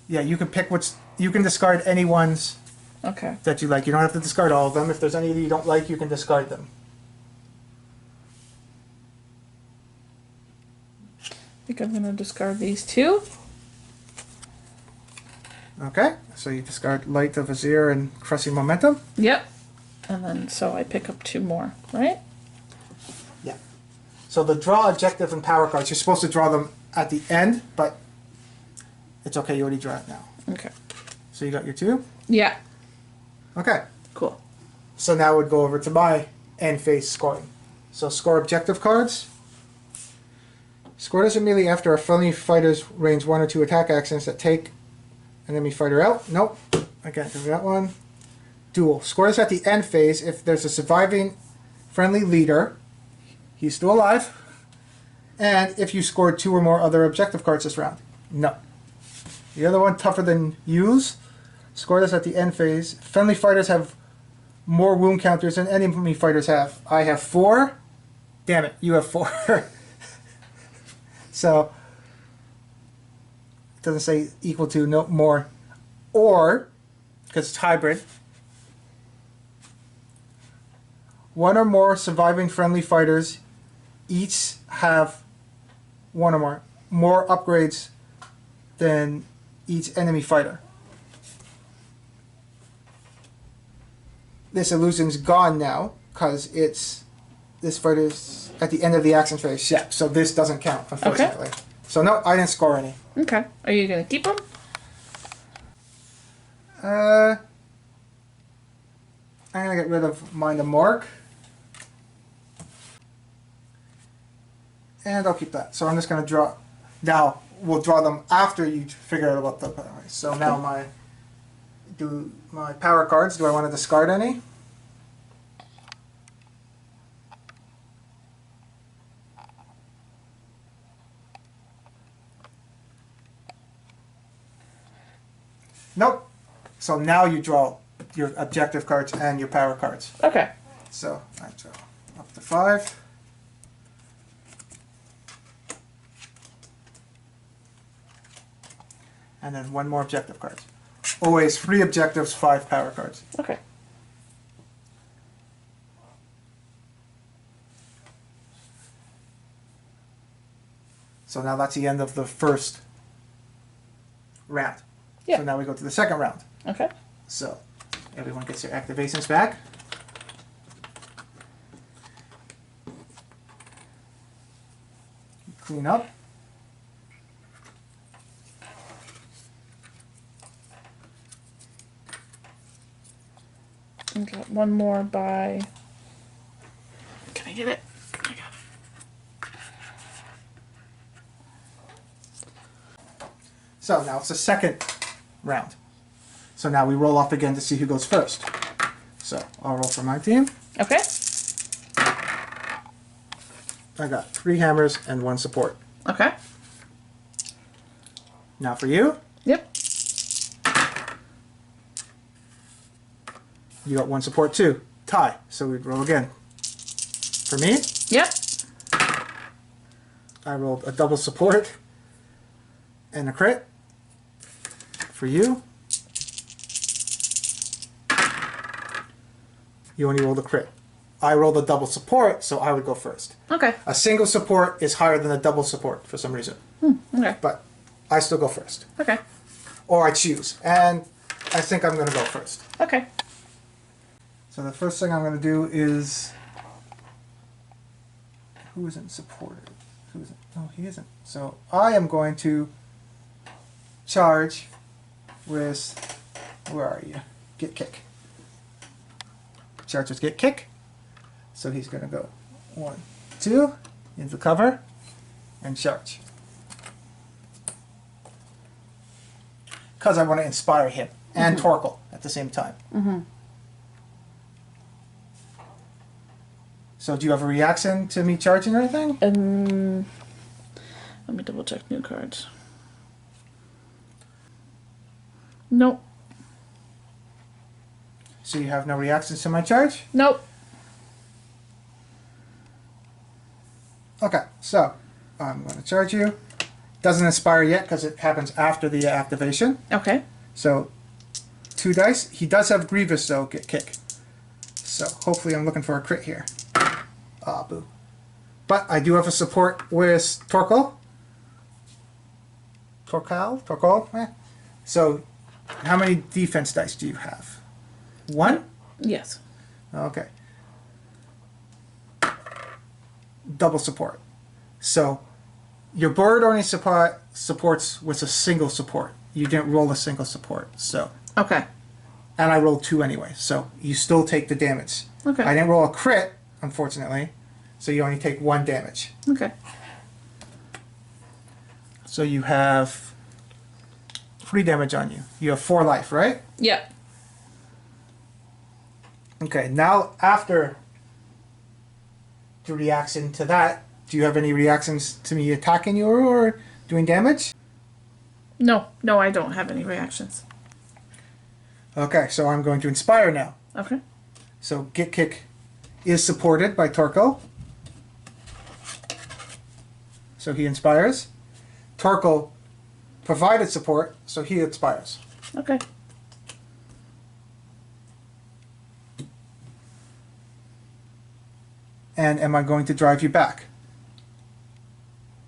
Yeah, you can pick which. You can discard any ones Okay. that you like. You don't have to discard all of them. If there's any that you don't like, you can discard them. I think I'm going to discard these 2. Okay, so you discard Light of Azir and Crushing Momentum. Yep. And then, so I pick up 2 more, right? Yeah. So the draw objective and power cards, you're supposed to draw them at the end, but it's okay, you already draw it now. Okay. So you got your 2? Yeah. Okay. Cool. So now we'd go over to my end phase scoring. So score objective cards. Score this immediately after a friendly fighter's range 1 or 2 attack actions that take an enemy fighter out. Nope, I can't do that one. Duel. Score this at the end phase if there's a surviving friendly leader. He's still alive. And if you scored 2 or more other objective cards this round. No. The other one, tougher than use. Score this at the end phase. Friendly fighters have more wound counters than enemy fighters have. I have 4. Damn it, you have 4. So, it doesn't say equal to, no more. Or, because it's hybrid, 1 or more surviving friendly fighters each have 1 or more upgrades than each enemy fighter. This illusion's gone now because this fighter's at the end of the action phase. Yeah, so this doesn't count, unfortunately. Okay. So no, I didn't score any. Okay. Are you going to keep them? I'm going to get rid of mine to Mark. And I'll keep that. So I'm just going to draw. Now, we'll draw them after you figure out about the power. So now my power cards, do I want to discard any? Nope. So now you draw your objective cards and your power cards. Okay. So I draw up to 5. And then 1 more objective card. Always 3 objectives, 5 power cards. Okay. So now that's the end of the first round. Yeah. So now we go to the second round. Okay. So everyone gets their activations back. Clean up. And got one more by. Can I get it? I got it. So now it's the second round. So now we roll off again to see who goes first. So I'll roll for my team. Okay. I got 3 hammers and 1 support. Okay. Now for you, Yep. you got 1 support too. Tie. So we roll again. For me, Yep. I rolled a double support and a crit. For you, you only rolled a crit. I rolled a double support, so I would go first. Okay. A single support is higher than a double support for some reason. Okay. But I still go first. Okay. Or I choose. And I think I'm going to go first. Okay. So the first thing I'm going to do is... Who isn't supported? Who isn't? No, he isn't. So I am going to charge with... Where are you? Get kick. Charge with get kick. So he's going to go 1, 2, into cover, and charge. Because I want to inspire him and Torkel at the same time. So do you have a reaction to me charging or anything? Let me double check new cards. Nope. So you have no reactions to my charge? Nope. Okay, so I'm going to charge you. Doesn't inspire yet because it happens after the activation. Okay. So 2 dice. He does have Grievous though, get kick. So hopefully I'm looking for a crit here. Ah, boo. But I do have a support with Torkel. Torkel? Eh. So how many defense dice do you have? 1? Yes. Okay. Double support. So your board only supports with a single support. You didn't roll a single support. So Okay. and I rolled 2 anyway. So you still take the damage. Okay. I didn't roll a crit, unfortunately. So you only take 1 damage. Okay. So you have 3 damage on you. You have 4 life, right? Yep. Okay, now after the reaction to that, do you have any reactions to me attacking you or doing damage? No. No, I don't have any reactions. Okay, so I'm going to inspire now. Okay. So Get Kick is supported by Torkel. So he inspires. Torkel provided support, so he inspires. Okay. And am I going to drive you back?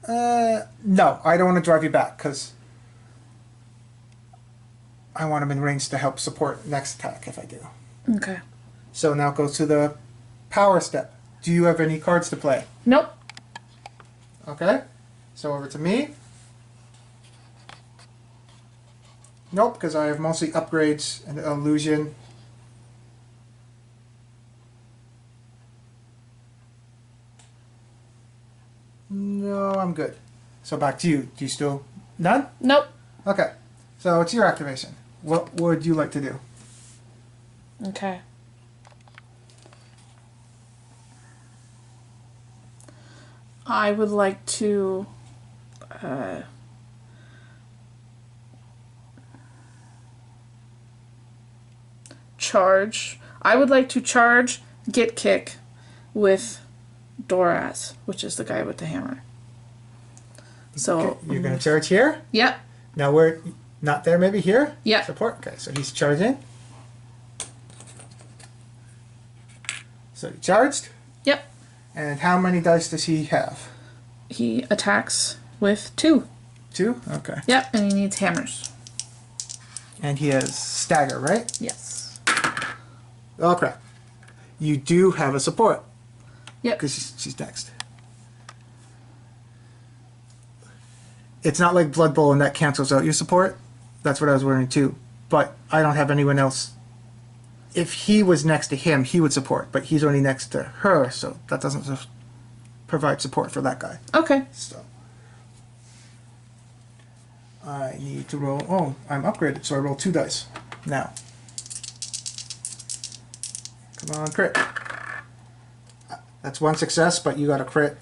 No, I don't want to drive you back because I want him in range to help support next attack if I do. Okay. So now go to the power step. Do you have any cards to play? Nope. Okay. So over to me. Nope, because I have mostly upgrades and illusion. No, I'm good. So back to you. Do you still... None? Nope. Okay. So it's your activation. What would you like to do? Okay. I would like to charge. I would like to charge, get kick with Doraz, which is the guy with the hammer. So Okay, you're going to charge here. Yep. Now we're not there, maybe here? Yep. Support. Okay, so he's charging. So he charged. Yep. And how many dice does he have? He attacks with 2. 2? Okay. Yep, and he needs hammers. And he has stagger, right? Yes. Oh crap. You do have a support. Yep. Because she's next. It's not like Blood Bowl and that cancels out your support. That's what I was wondering too. But I don't have anyone else. If he was next to him, he would support. But he's only next to her, so that doesn't provide support for that guy. Okay. So I need to roll. Oh, I'm upgraded, so I roll 2 dice now. Come on, crit. That's 1 success, but you got a crit,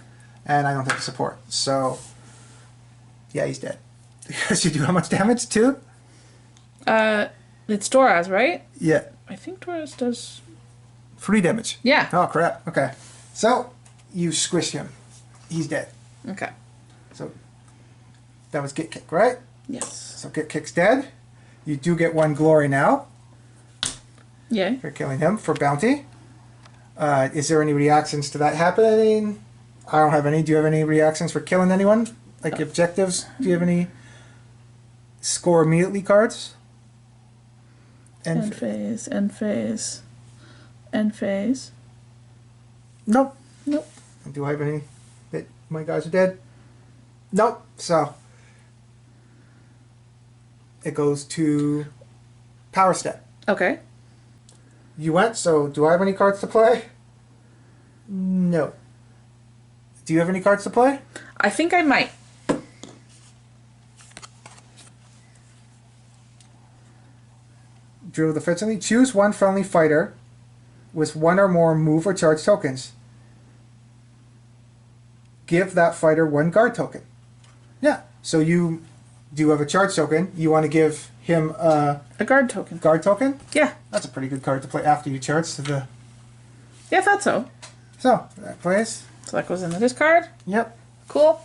and I don't have support. So yeah, he's dead. Because you do how much damage too? It's Doraz, right? Yeah. I think Doraz does 3 damage. Yeah. Oh crap. Okay. So you squish him. He's dead. Okay. So that was get kick, right? Yes. So get kick's dead. You do get 1 glory now Yay. for killing him for bounty. Is there any reactions to that happening? I don't have any. Do you have any reactions for killing anyone? Like objectives? Do you have any score immediately cards? End phase, end phase, end phase. Nope. Nope. Do I have any that my guys are dead? Nope. So it goes to power step. Okay. You went, so do I have any cards to play? No. Do you have any cards to play? I think I might. Drill defensively. Choose 1 friendly fighter with 1 or more move or charge tokens. Give that fighter 1 guard token. Yeah. So you do have a charge token. You want to give him a guard token. Guard token? Yeah. That's a pretty good card to play after you charge to the. Yeah, I thought so. So that plays. So that goes into this card. Yep. Cool.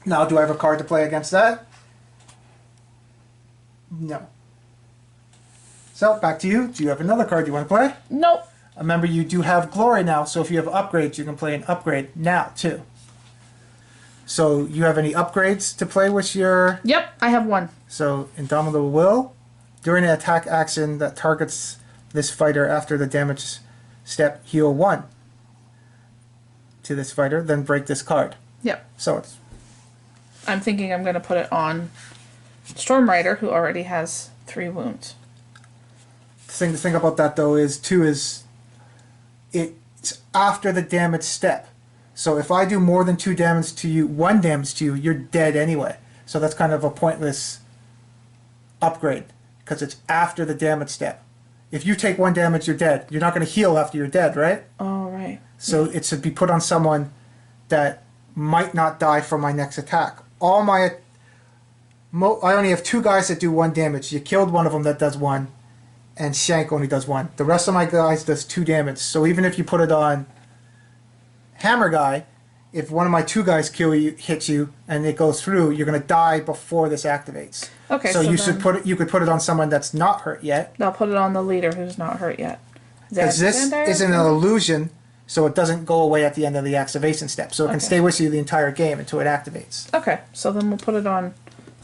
Now, do I have a card to play against that? No. So, back to you. Do you have another card you want to play? Nope. Remember, you do have glory now, so if you have upgrades, you can play an upgrade now, too. So, you have any upgrades to play with your... Yep, I have 1. So, Indomitable Will. During an attack action that targets this fighter after the damage step, heal 1 to this fighter, then break this card. Yep. So, it's... I'm thinking I'm going to put it on Storm Rider, who already has 3 wounds. The thing to think about that though is it's after the damage step. So if I do more than 2 damage to you, 1 damage to you, you're dead anyway. So that's kind of a pointless upgrade because it's after the damage step. If you take 1 damage, you're dead. You're not going to heal after you're dead, right? Oh, right. So it should be put on someone that might not die from my next attack. I only have 2 guys that do 1 damage. You killed one of them that does 1. And Shank only does 1. The rest of my guys does 2 damage. So even if you put it on Hammer Guy, if one of my 2 guys hits you, and it goes through, you're going to die before this activates. Okay. So you could put it on someone that's not hurt yet. I'll put it on the leader who's not hurt yet. Because this Xandire? isn't an illusion, so it doesn't go away at the end of the activation step. So it can stay with you the entire game until it activates. Okay. So then we'll put it on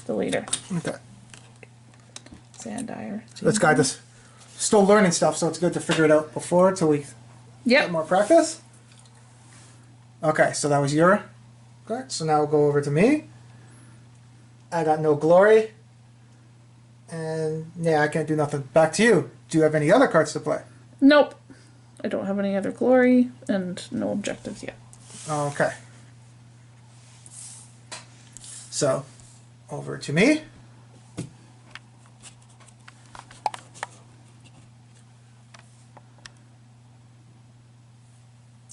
the leader. Okay. Xandire. So this guy just still learning stuff, so it's good to figure it out before till we get more practice. Okay, so that was your card. So now we'll go over to me. I got no glory. And yeah, I can't do nothing. Back to you. Do you have any other cards to play? Nope. I don't have any other glory and no objectives yet. Okay. So, over to me.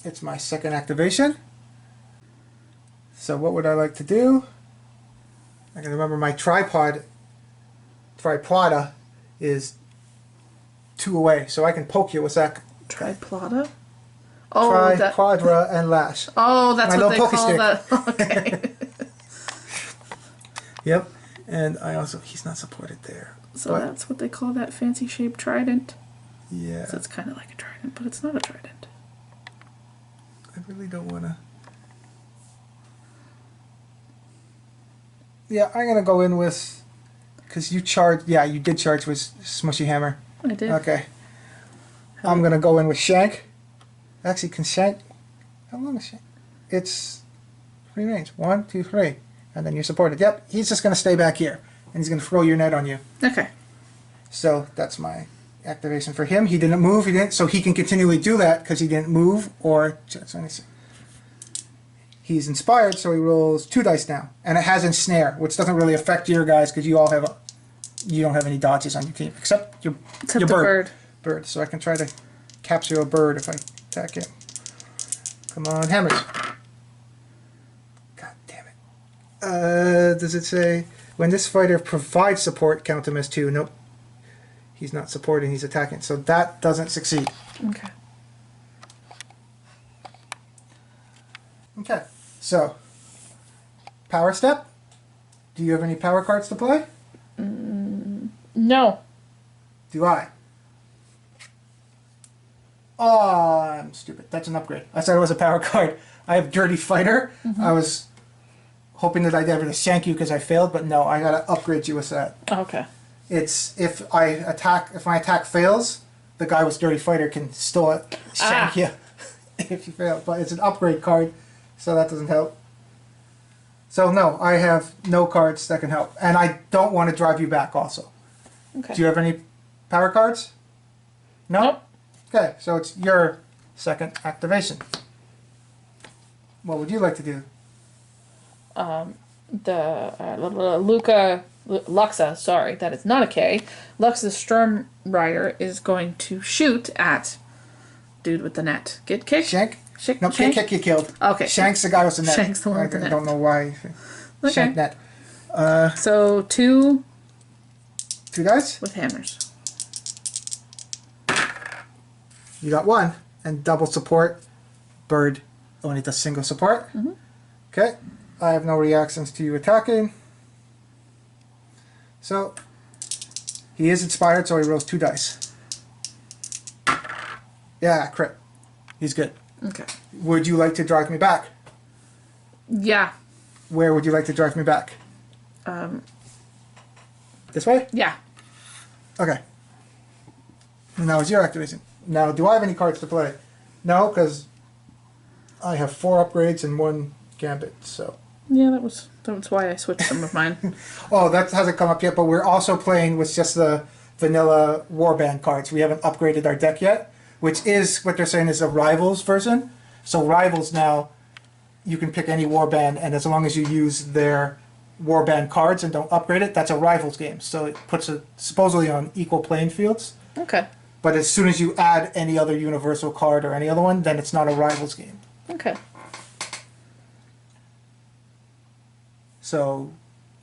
It's my second activation. So what would I like to do? I can remember my tripoda is 2 away, so I can poke you with that. Triplata? Oh, Try, that... quadra, and lash. Oh, that's My what they little call pokey that. Okay. Yep. And I also, he's not supported there. So that's what they call that fancy shaped trident. Yeah. So it's kind of like a trident, but it's not a trident. I really don't want to. Yeah, I'm going to go in with, because you charged, yeah, you did charge with Smushy Hammer. I did. Okay. I'm going to go in with Shank. Actually, can Shank, how long is Shank? It's 3 range. 1, 2, 3. And then you're supported. Yep, he's just going to stay back here. And he's going to throw your net on you. Okay. So that's my activation for him. He didn't move. He didn't, so he can continually do that because he didn't move or. He's inspired, so he rolls 2 dice now, and it has ensnare, which doesn't really affect your guys because you all have. You don't have any dodges on your team except your bird. Bird. So I can try to capture a bird if I attack him. Come on, hammers. God damn it. Does it say when this fighter provides support, count him as 2? Nope. He's not supporting, he's attacking. So that doesn't succeed. Okay. Okay. So, power step. Do you have any power cards to play? No. Do I? Oh, I'm stupid. That's an upgrade. I said it was a power card. I have Dirty Fighter. I was hoping that I'd be able to shank you because I failed, but no, I gotta upgrade you with that. Okay. It's if my attack fails, the guy with Dirty Fighter can still shank you if you fail. But it's an upgrade card, so that doesn't help. So no, I have no cards that can help, and I don't want to drive you back. Also, Okay. do you have any power cards? No. Nope. Okay, so it's your second activation. What would you like to do? Luxa, sorry, that is not a K. Luxa's Storm Rider is going to shoot at dude with the net. Get kicked? Shank? Shank? No, kick you killed. Okay. Shank's the guy with the net. Shank's the one with the net. I don't know why. Okay. Shank net. So 2 2 dice? with hammers. You got 1. And double support. Bird only does single support. Okay. I have no reactions to you attacking. So, he is inspired, so he rolls 2 dice. Yeah, crit. He's good. Okay. Would you like to drive me back? Yeah. Where would you like to drive me back? This way? Yeah. Okay. Now it's your activation. Now, do I have any cards to play? No, because I have 4 upgrades and 1 gambit, so. Yeah, that was why I switched some of mine. Oh, that hasn't come up yet, but we're also playing with just the vanilla warband cards. We haven't upgraded our deck yet, which is what they're saying is a Rivals version. So Rivals now, you can pick any warband, and as long as you use their warband cards and don't upgrade it, that's a Rivals game. So it puts it supposedly on equal playing fields. Okay. But as soon as you add any other universal card or any other one, then it's not a Rivals game. Okay. So,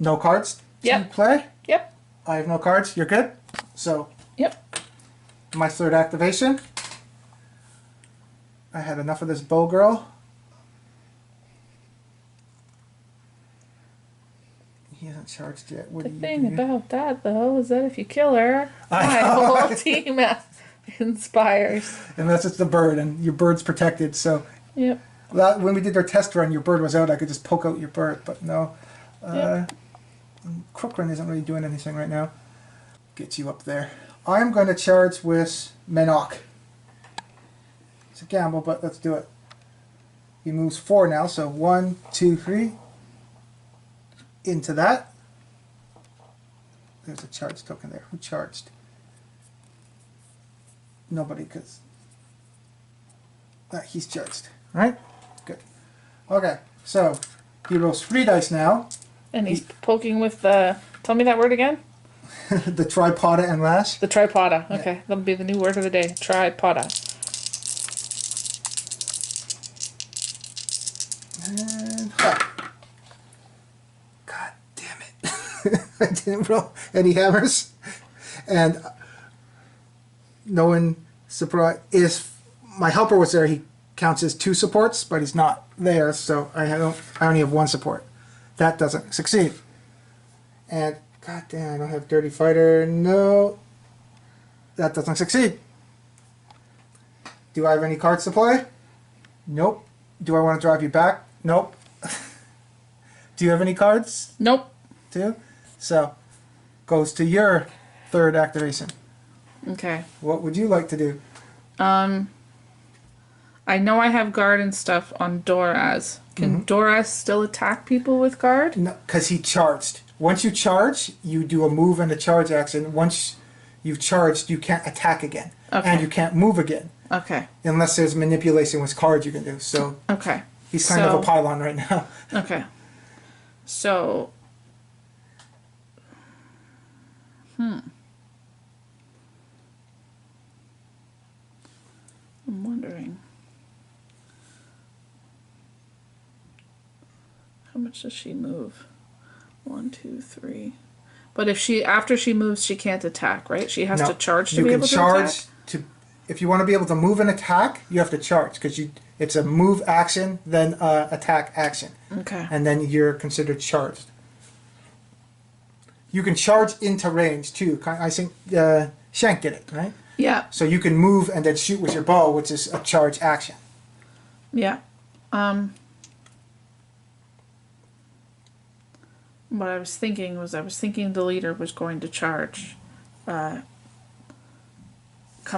no cards Yep. to play? Yep. I have no cards. You're good? So, Yep. my third activation. I had enough of this bow girl. He hasn't charged yet. What The do you thing do? about that, though, is that if you kill her, my whole team inspires. Unless it's the bird, and your bird's protected. So, Yep. when we did our test run, your bird was out. I could just poke out your bird, but no. Yep. Crook Run isn't really doing anything right now. Get you up there. I'm going to charge with Menok. It's a gamble, but let's do it. He moves 4 now, so 1, 2, 3. Into that. There's a charge token there. Who charged? Nobody, because he's charged. Alright? Good. Okay, so he rolls 3 dice now. And he's poking with the... Tell me that word again. The tripoda and lash. The tripoda. Okay, that'll be the new word of the day. Tripoda. And God damn it. I didn't roll any hammers. And no one surprise. If my helper was there, he counts as 2 supports, but he's not there, so I only have 1 support. That doesn't succeed. And god damn, I don't have Dirty Fighter. No, that doesn't succeed. Do I have any cards to play? Nope. Do I want to drive you back? Nope. Do you have any cards? Nope. Too? So, goes to your 3rd activation. Okay. What would you like to do? I know I have guard and stuff on Doraz. Can Doraz still attack people with guard? No, because he charged. Once you charge, you do a move and a charge action. Once you've charged, you can't attack again. Okay. And you can't move again. Okay. Unless there's manipulation with cards you can do. So Okay. he's kind of a pylon right now. Okay. So I'm wondering. How much does she move? 1, 2, 3. But if after she moves, she can't attack, right? She has to charge to be able to attack? You can charge to... If you want to be able to move and attack, you have to charge. Because it's a move action, then attack action. Okay. And then you're considered charged. You can charge into range, too. I think Shank did it, right? Yeah. So you can move and then shoot with your bow, which is a charge action. Yeah. What I was thinking the leader was going to charge, come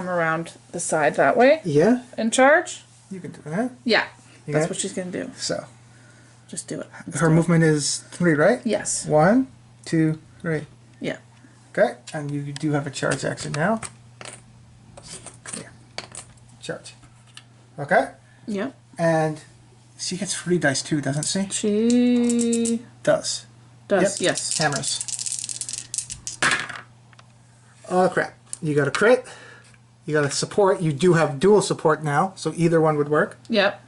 around the side that way. Yeah. And charge. You can do that. Yeah. You That's what she's gonna do. So. Just do it. Her movement is 3, right? Yes. 1, 2, 3. Yeah. Okay, and you do have a charge action now. Come here. Charge. Okay? Yep. And she gets 3 dice too, doesn't she? She Does. does, Yep. yes. Hammers. Oh crap. You got a crit. You got a support. You do have dual support now, so either one would work. Yep.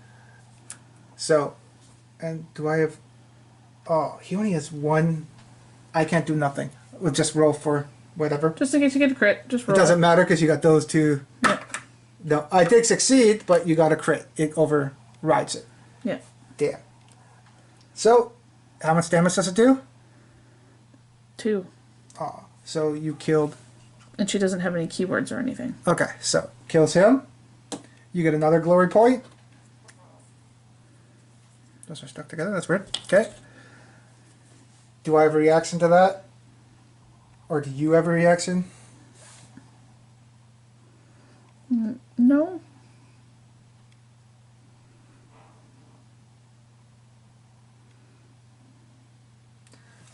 So, and do I have... Oh, he only has 1... I can't do nothing. We'll just roll for whatever. Just in case you get a crit, just roll. It doesn't matter because you got those 2. Yep. No, I did succeed, but you got a crit. It overrides it. Yeah. Damn. So, how much damage does it do? 2. Oh, so you killed... And she doesn't have any keywords or anything. Okay, so kills him. You get another glory point. Those are stuck together. That's weird. Okay. Do I have a reaction to that? Or do you have a reaction? No.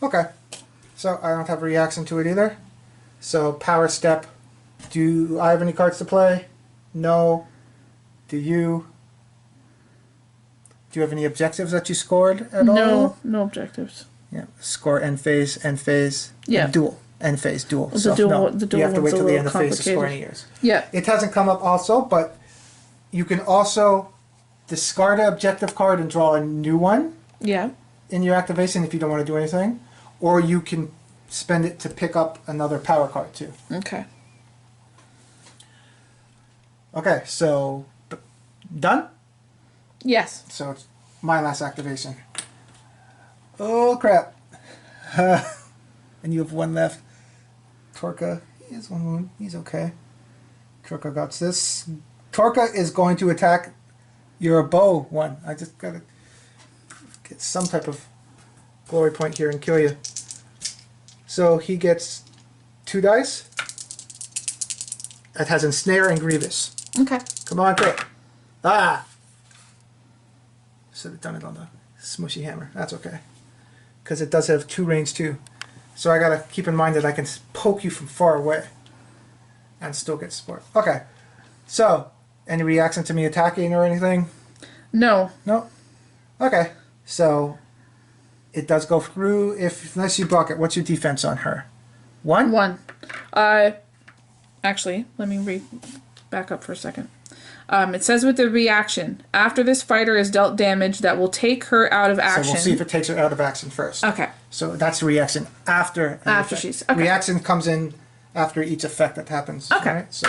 Okay. So I don't have a reaction to it either. So power step. Do I have any cards to play? No. Do you? Do you have any objectives that you scored at all? No, no objectives. Yeah. Score end phase, Yeah. duel. End phase, duel. The So, duel- no, the duel you have to wait one's a till the end little of phase to score any complicated. years. Yeah. It hasn't come up also, but you can also discard an objective card and draw a new one Yeah. in your activation if you don't want to do anything. Or you can spend it to pick up another power card too. Okay. Okay, so done? Yes. So it's my last activation. Oh crap. And you have 1 left. Torka, he has 1 wound. He's okay. Torka got this. Torka is going to attack your bow one. I just gotta get some type of glory point here and kill you. So he gets 2 dice. It has Ensnare and Grievous. Okay. Come on, quick. Ah! Should have done it on the smushy hammer. That's okay. Because it does have 2 range too. So I gotta keep in mind that I can poke you from far away. And still get support. Okay. So, any reaction to me attacking or anything? No. No? Okay. So, it does go through unless you block it. What's your defense on her? 1? 1. Actually, let me back up for a second. It says with the reaction, after this fighter is dealt damage that will take her out of action. So we'll see if it takes her out of action first. Okay. So that's the reaction after. After she's okay. Reaction comes in after each effect that happens. Okay. Right? So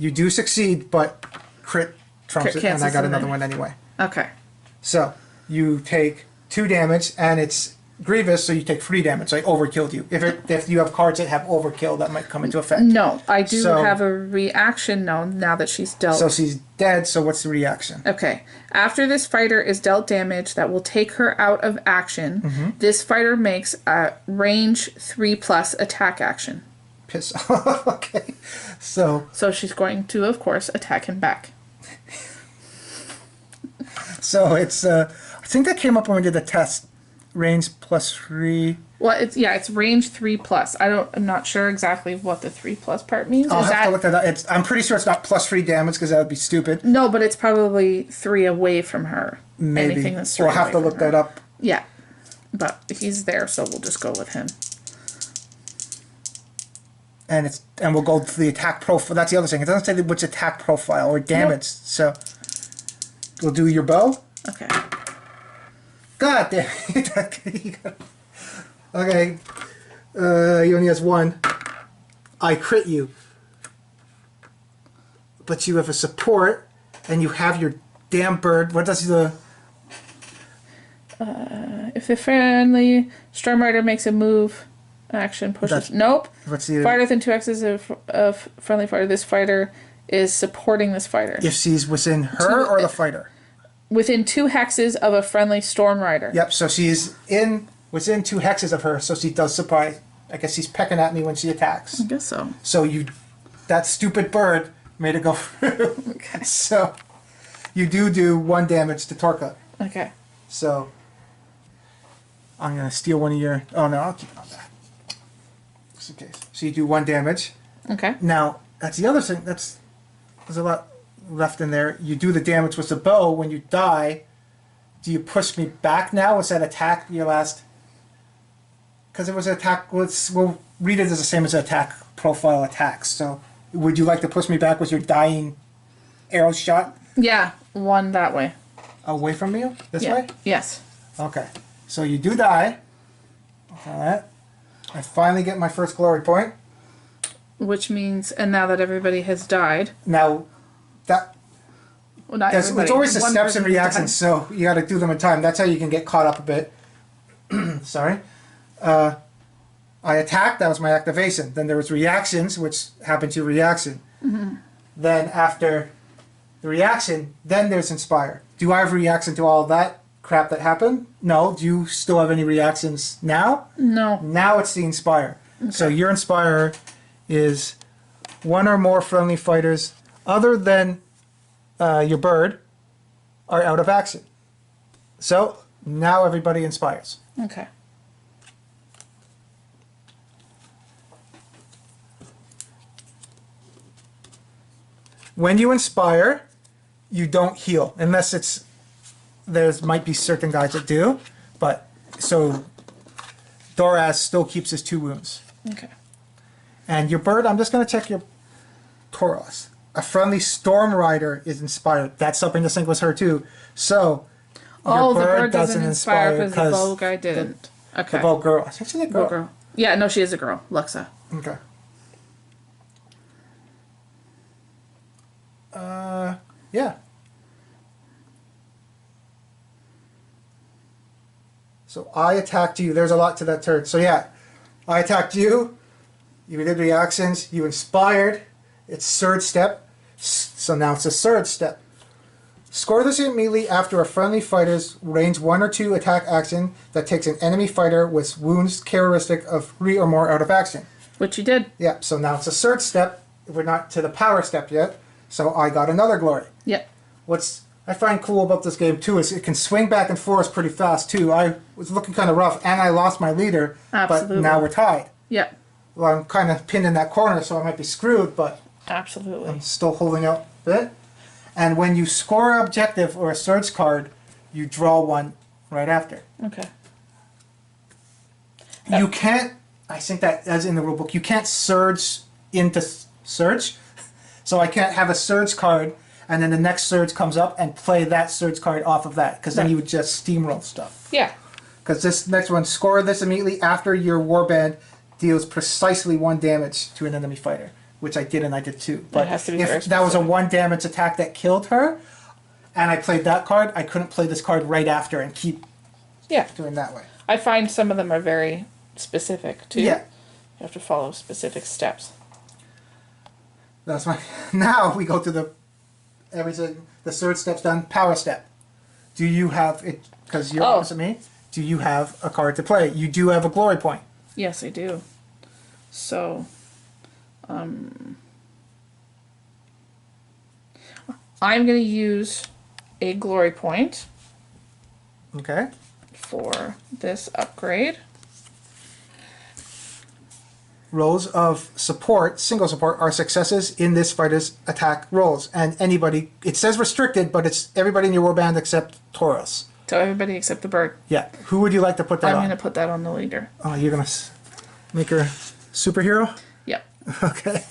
You do succeed, but crit trumps it, and I got another one anyway. Okay. So you take 2 damage, and it's grievous, so you take 3 damage. I overkilled you. If you have cards that have overkill, that might come into effect. No, I do have a reaction now that she's dealt. So she's dead, so what's the reaction? Okay. After this fighter is dealt damage that will take her out of action, this fighter makes a range 3+ attack action. Piss off. Okay. So she's going to, of course, attack him back. So it's, I think that came up when we did the test. Range +3. Well, it's range 3+. I'm not sure exactly what the 3+ part means. I'll have to look that up. I'm pretty sure it's not +3 damage because that would be stupid. No, but it's probably 3 away from her. Maybe. Anything that's we'll have to look that up. Yeah, but he's there, so we'll just go with him. And we'll go to the attack profile. That's the other thing. It doesn't say which attack profile or damage. Nope. So we'll do your bow. Okay. God damn it. Okay. He only has 1. I crit you. But you have a support, and you have your damn bird. What does the... if the friendly Storm Rider makes a move, action pushes... Nope. What's the... Fighter within 2 hexes of friendly fighter. This fighter is supporting this fighter. If she's within her or the fighter? Within 2 hexes of a friendly Storm Rider. Yep, so she's within 2 hexes of her, so she does surprise. I guess she's pecking at me when she attacks. I guess so. So that stupid bird made it go through. Okay. So you do 1 damage to Torka. Okay. So I'm going to steal one of your... Oh, no, I'll keep it on that. Just in case. So you do 1 damage. Okay. Now, that's the other thing. There's a lot left in there. You do the damage with the bow. When you die, do you push me back now? Was that attack your last... Because it was an attack... We'll read it as the same as attack profile attacks. So would you like to push me back with your dying arrow shot? Yeah, 1 that way. Away from you? This way? Yes. Okay. So you do die. Alright. I finally get my first glory point. Which means, and now that everybody has died... Now, that... Well, not everybody. It's always the steps and reactions, so you got to do them in time. That's how you can get caught up a bit. Sorry. I attacked. That was my activation. Then there was reactions, which happened to reaction. Mm-hmm. Then after the reaction, then there's inspire. Do I have reaction to all that crap that happened? No. Do you still have any reactions now? No. Now it's the inspire. Okay. So your inspire is 1 or more friendly fighters other than your bird are out of action. So now everybody inspires. Okay. When you inspire, you don't heal unless it's... might be certain guys that do, but so Doraz still keeps his 2 wounds. Okay. And your bird, I'm just going to check your Tauros. A friendly Storm Rider is inspired. That's something to sync with her too. So your bird doesn't inspire because the bow guy didn't. Okay. The bow girl. I think she's a girl. Girl. Yeah, no, she is a girl. Luxa. Okay. Yeah. So I attacked you. There's a lot to that turn. So yeah, I attacked you. You did reactions. You inspired. It's 3rd step. So now it's a 3rd step. Score this immediately after a friendly fighter's range 1 or 2 attack action that takes an enemy fighter with wounds characteristic of 3 or more out of action. Which you did. Yeah, so now it's a 3rd step. We're not to the power step yet. So I got another glory. Yeah. What's I find cool about this game too is it can swing back and forth pretty fast too. I was looking kind of rough and I lost my leader. Absolutely. But now we're tied. Yeah. Well, I'm kind of pinned in that corner, so I might be screwed, but absolutely, I'm still holding out a bit. And when you score an objective or a surge card, you draw 1 right after. Okay. You can't, I think that as in the rulebook, you can't surge into surge. So I can't have a surge card and then the next surge comes up and play that surge card off of that, because then you would just steamroll stuff. Yeah. Because this next one, score this immediately after your warband deals precisely 1 damage to an enemy fighter. which I did, and I did 2. But it has to be very if that was a specific. 1 damage attack that killed her, and I played that card, I couldn't play this card right after and keep Yeah. doing that way. I find some of them are very specific too. Yeah. You have to follow specific steps. That's my. Now we go to the everything. The third step's done. Power step. Do you have it? Because you're opposite me. Do you have a card to play? You do have a glory point. Yes, I do. So, I'm going to use a glory point Okay. for this upgrade. Rolls of support, single support, are successes in this fighter's attack rolls, and anybody. It says restricted, but it's everybody in your warband except Tauros. So everybody except the bird. Yeah. Who would you like to put that I'm on? going to put that on the leader. Oh, you're gonna make her superhero? Yep. Okay.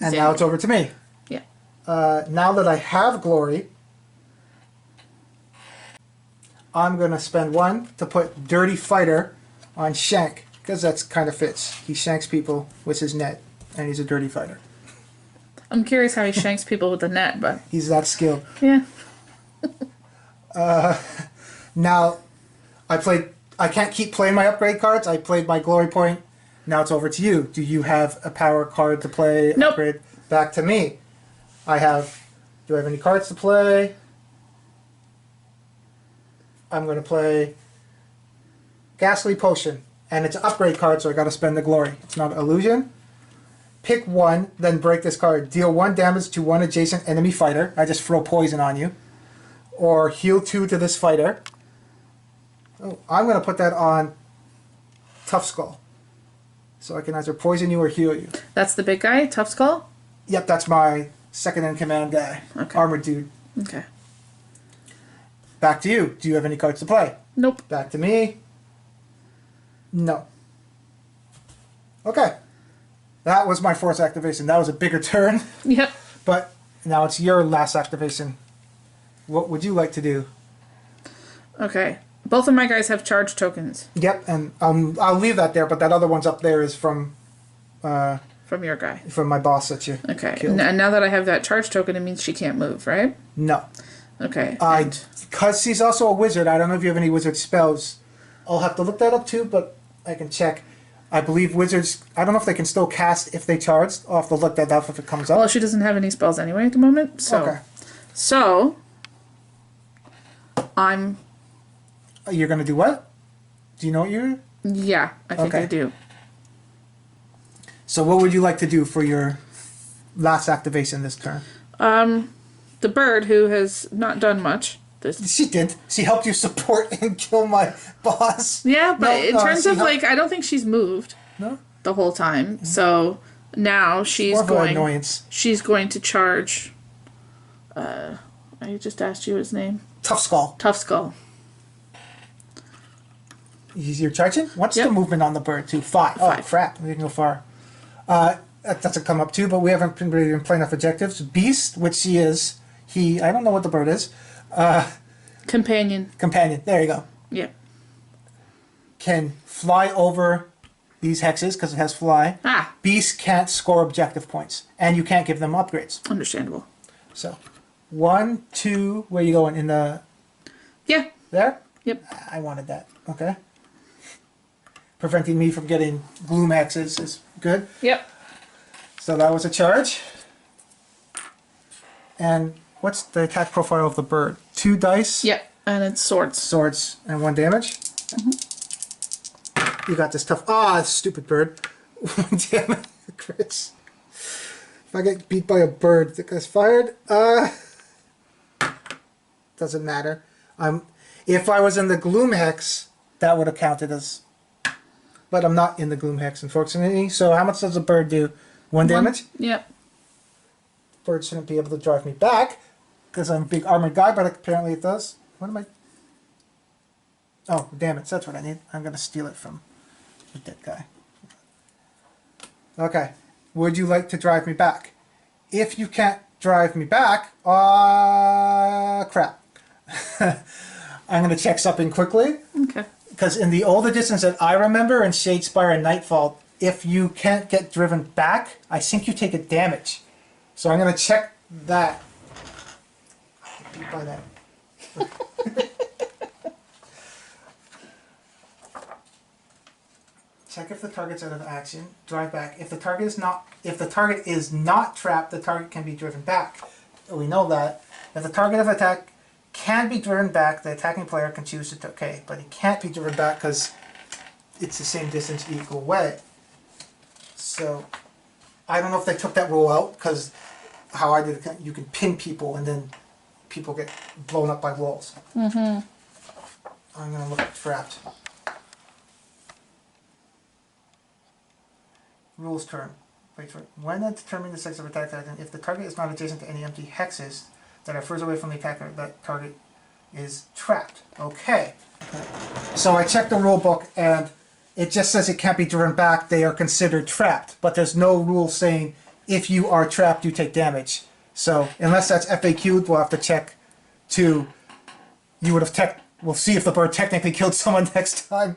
And Yeah. now it's over to me. Yeah. Now that I have glory, I'm going to spend 1 to put Dirty Fighter on Shank, because that's kind of fits. He shanks people with his net, and he's a dirty fighter. I'm curious how he shanks people with the net, but He's that skilled. yeah. Now, I can't keep playing my upgrade cards. I played my glory point. Now it's over to you. Do you have a power card to play? Nope. Upgrade? Back to me. Do I have any cards to play? I'm going to play Ghastly Potion. And it's an upgrade card, so I got to spend the glory. It's not illusion. Pick 1, then break this card. Deal 1 damage to 1 adjacent enemy fighter. I just throw poison on you. Or heal 2 to this fighter. Oh, I'm going to put that on Tough Skull. So I can either poison you or heal you. That's the big guy, Tough Skull? Yep, that's my second in command guy. Okay. Armored dude. Okay. Back to you. Do you have any cards to play? Nope. Back to me. No. Okay. That was my 4th activation. That was a bigger turn. Yep. But now it's your last activation. What would you like to do? Okay. Both of my guys have charge tokens Yep, and I'll leave that there, but that other one's up there is from from your guy. my boss that you Okay. killed. And now that I have that charge token, it means she can't move, right? No. Okay. Because she's also a wizard, I don't know if you have any wizard spells. I'll have to look that up too, but I can check. I believe wizards, I don't know if they can still cast if they charged. I'll have to look that up if it comes up. Well, she doesn't have any spells anyway at the moment, so. Okay. So, I'm. You're going to do what? Do you know what you're... Yeah, I think Okay. I do. So what would you like to do for your last activation this turn? The bird, who has not done much. She did. She helped you support and kill my boss. Yeah, but in terms she of, helped- like, I don't think she's moved No? the whole time. So, now she's More of an going. annoyance. She's going to charge. I just asked you his name. Tough Skull. Tough Skull. You're charging? What's Yep. the movement on the bird too? 5. Oh, 5. crap. We can go far. That doesn't come up too, but we haven't been really been playing enough objectives. Beast, which she is. I don't know what the bird is. Companion. Companion. There you go. Yeah. Can fly over these hexes because it has fly. Ah, Beast can't score objective points, and you can't give them upgrades. understandable. So, 1, 2, where you going? In the... Yeah. There? Yep. I wanted that. Okay. Preventing me from getting gloom hexes is good. Yep. So that was a charge. And what's the attack profile of the bird? 2 dice, Yep. And it's swords. swords, and 1 damage. You got this tough. Ah, stupid bird. 1 damage. Crits. If I get beat by a bird that gets fired, doesn't matter. If I was in the gloom hex, that would have counted as. But I'm not in the gloom hex, unfortunately. So how much does a bird do? 1 damage? Yep. Bird shouldn't be able to drive me back because I'm a big armored guy, but apparently it does. What am I? Oh, damage. That's what I need. I'm going to steal it from the dead guy. Okay. Would you like to drive me back? If you can't drive me back, crap. I'm going to check something quickly. Okay. Because in the old editions that I remember, in Shadespire and Nightvault, if you can't get driven back, I think you take a damage. So I'm going to check that. I get beat by that. Check if the target's out of action. Drive back. If the target is not trapped, the target can be driven back. We know that. If the target of attack can be driven back, the attacking player can choose to. Okay, but he can't be driven back because it's the same distance equal way. So I don't know if they took that rule out because how I did it, you can pin people and then people get blown up by walls. I'm gonna look at trapped. Rules term. Wait for it. When determining the sex of attack target, if the target is not adjacent to any empty hexes that are further away from the attacker, that target is trapped. Okay. So I checked the rule book and it just says it can't be driven back. They are considered trapped, but there's no rule saying if you are trapped, you take damage. So unless that's FAQ'd, we'll have to check to. You would have we'll see if the bird technically killed someone next time.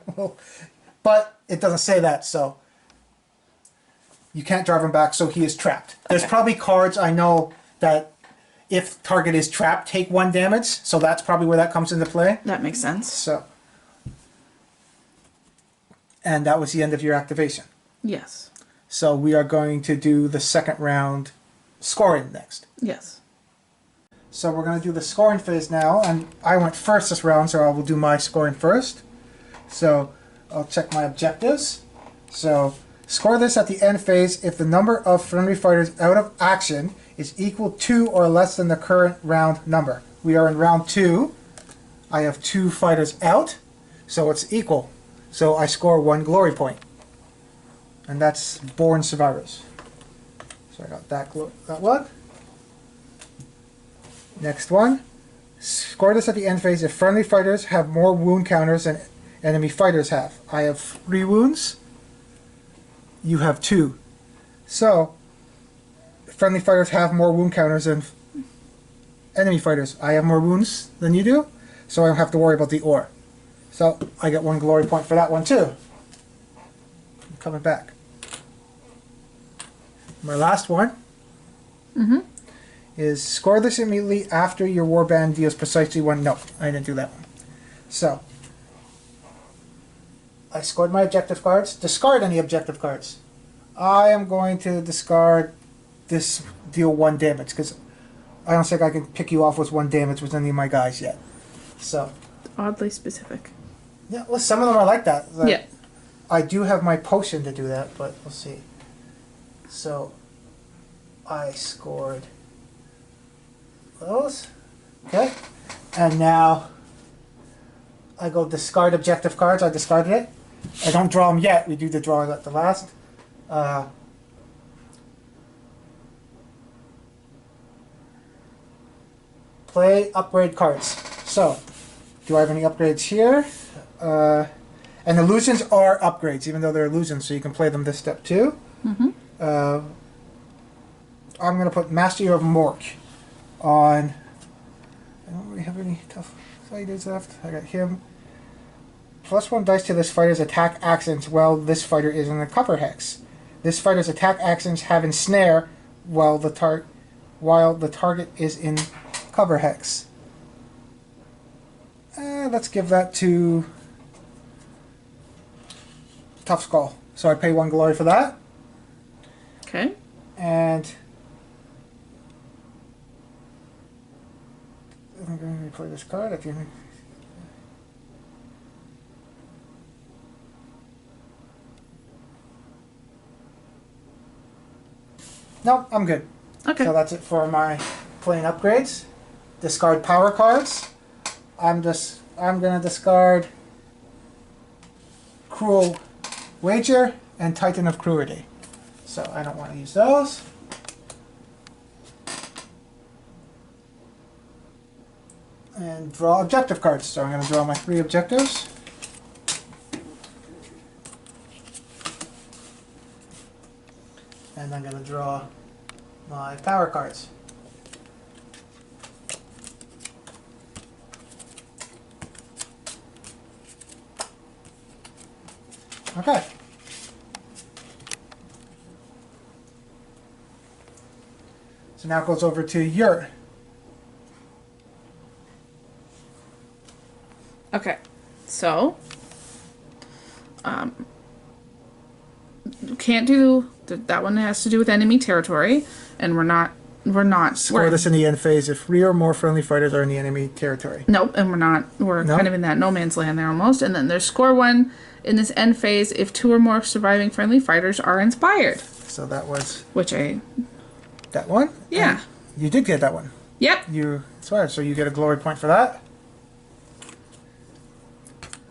But it doesn't say that, so. You can't drive him back, so he is trapped. There's probably cards I know that if target is trapped, take 1 damage. So that's probably where that comes into play. That makes sense. So, and that was the end of your activation. Yes. So we are going to do the second round scoring next. Yes. So we're going to do the scoring phase now, and I went first this round, so I will do my scoring first. So I'll check my objectives. So. Score this at the end phase if the number of friendly fighters out of action is equal to or less than the current round number. We are in round 2. I have 2 fighters out, so it's equal. So I score 1 glory point. And that's Born Survivors. So I got that one. Next one. Score this at the end phase if friendly fighters have more wound counters than enemy fighters have. I have 3 wounds. You have 2. So, friendly fighters have more wound counters than enemy fighters. I have more wounds than you do, so I don't have to worry about the ore. So, I get 1 glory point for that one too. I'm coming back. My last one is score this immediately after your warband deals precisely 1. No, I didn't do that one. So, I scored my objective cards. Discard any objective cards. I am going to discard this, deal 1 damage, because I don't think I can pick you off with 1 damage with any of my guys yet. So. Oddly specific. Yeah, well, some of them are like that. Yeah. I do have my potion to do that, but we'll see. So, I scored those. Okay. And now, I go discard objective cards. I discarded it. I don't draw them yet. We do the drawing at the last. Play upgrade cards. So, do I have any upgrades here? And illusions are upgrades, even though they're illusions, so you can play them this step too. I'm going to put Mastery of Mork on. I don't really have any tough fighters left. I got him. +1 dice to this fighter's attack actions while this fighter is in the cover hex. This fighter's attack actions have ensnare while the target is in cover hex. Let's give that to Tough Skull. So I pay 1 glory for that. Okay. And I'm going to play this card at the end. No, I'm good. Okay. So that's it for my playing upgrades. Discard power cards. I'm gonna discard Cruel Wager and Titan of Cruelty. So I don't want to use those. And draw objective cards. So I'm gonna draw my 3 objectives. And I'm going to draw my power cards. Okay. So now it goes over to your. Okay, so can't do that one. Has to do with enemy territory, and we're not. Score this in the end phase if 3 or more friendly fighters are in the enemy territory. Nope, and we're not. We're No? kind of in that no man's land there almost. And then there's score 1 in this end phase if 2 or more surviving friendly fighters are inspired. So that was Which I. that one? Yeah. And you did get that one. Yep. You inspired, so you get a glory point for that.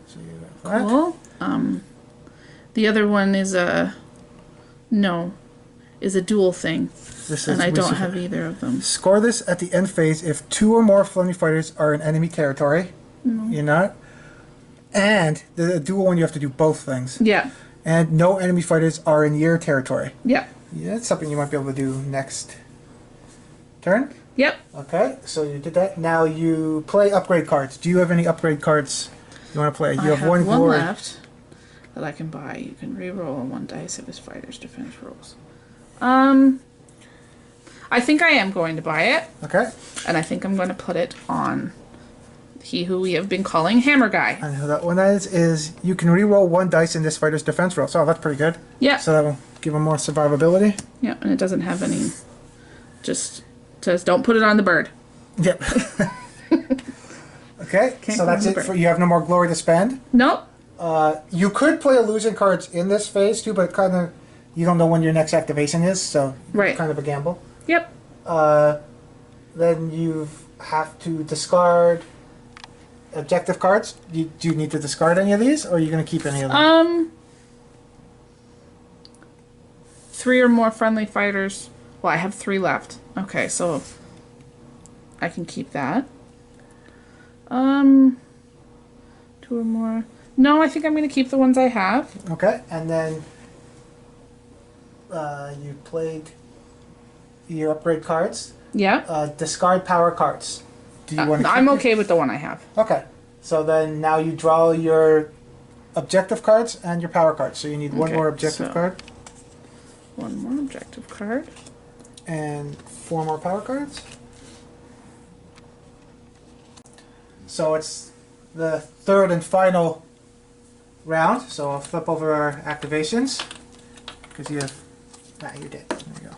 So you got that. Cool. The other one is a dual thing. This And I don't Lucifer. have either of them. Score this at the end phase if 2 or more friendly fighters are in enemy territory. You're not. And the dual one, you have to do both things. Yeah. And no enemy fighters are in your territory. Yeah. Yeah, that's something you might be able to do next turn. Yep. Okay, so you did that. Now you play upgrade cards. Do you have any upgrade cards you want to play? You I have one glory. left that I can buy. You can re-roll on 1 dice of his fighter's defense rolls. I think I am going to buy it, Okay. and I think I'm going to put it on he who we have been calling Hammer Guy. And who that one is you can re-roll 1 dice in this fighter's defense roll. So that's pretty good. Yeah. So that will give him more survivability. Yeah, and it doesn't have any. Just says don't put it on the bird. Yep. Okay, Can't so go that's on it. the For you have no more glory to spend. Nope. You could play illusion cards in this phase too, but kind of you don't know when your next activation is, so Right. kind of a gamble. Yep. Then you have to discard objective cards. Do you need to discard any of these, or are you going to keep any of them? 3 or more friendly fighters. Well, I have 3 left. Okay, so I can keep that. 2 or more. No, I think I'm going to keep the ones I have. Okay, and then you played your upgrade cards. Yeah. Discard power cards. Do you want to? I'm okay with the one I have. Okay, so then now you draw your objective cards and your power cards. So you need one Okay, more objective so- card One more objective card. and 4 more power cards. So it's the third and final round. So I'll flip over our activations because you have. You did. There you go.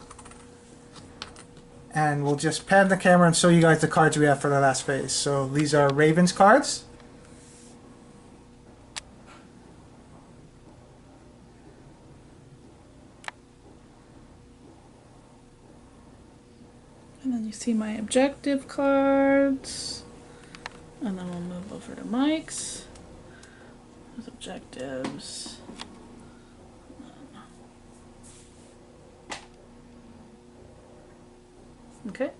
And we'll just pan the camera and show you guys the cards we have for the last phase. So these are Raven's cards. And then you see my objective cards. And then we'll move over to Mike's. With objectives. Okay.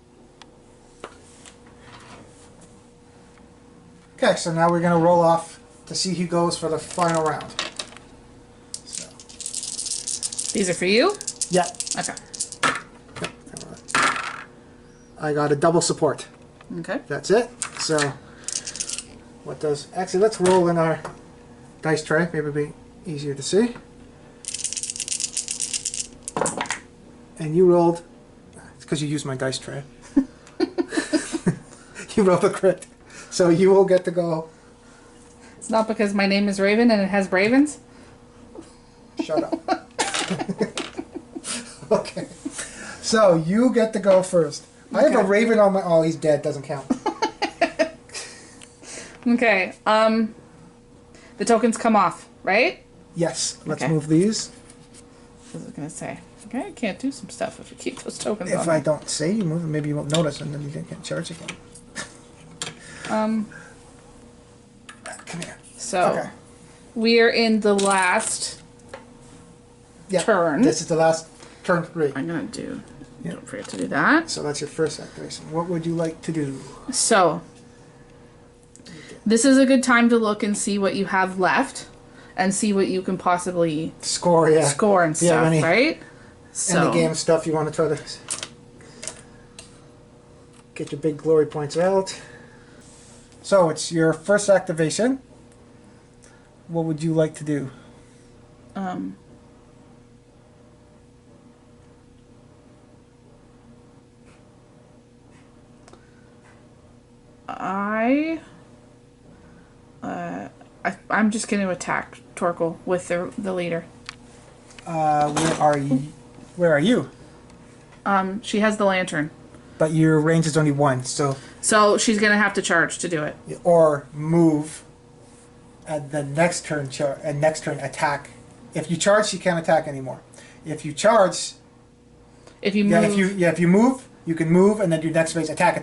Okay, so now we're going to roll off to see who goes for the final round. So, These are for you? yeah, Okay. I got a double support. Okay. That's it. So, what does... Actually, let's roll in our dice tray. Maybe it'll be easier to see. And you rolled... It's because you used my dice tray. You rolled a crit. So you will get to go... It's not because my name is Raven and it has Bravens? Shut up. Okay. So you get to go first. I have a raven on my... Oh, he's dead. Doesn't count. Okay. The tokens come off, right? Yes. Let's Okay. move these. I was going to say. Okay, I can't do some stuff if you keep those tokens If on. I don't say you move, maybe you won't notice, and then you get charged again. Come here. So Okay. we're in the last Yeah. turn. This is the last turn 3. I'm going to do... Yeah. Don't forget to do that. So that's your first activation. What would you like to do? So this is a good time to look and see what you have left and see what you can possibly Score, yeah. score and Yeah, stuff, any- right? So Any game stuff you want to try to get your big glory points out. So it's your first activation. What would you like to do? I'm just going to attack Torkel with the leader. Where are you? Where are you? She has the lantern. But your range is only 1, so... So she's going to have to charge to do it. Or move at the next turn, next turn attack. If you charge, she can't attack anymore. If you charge... If you move... if you move, you can move, and then your next phase attack.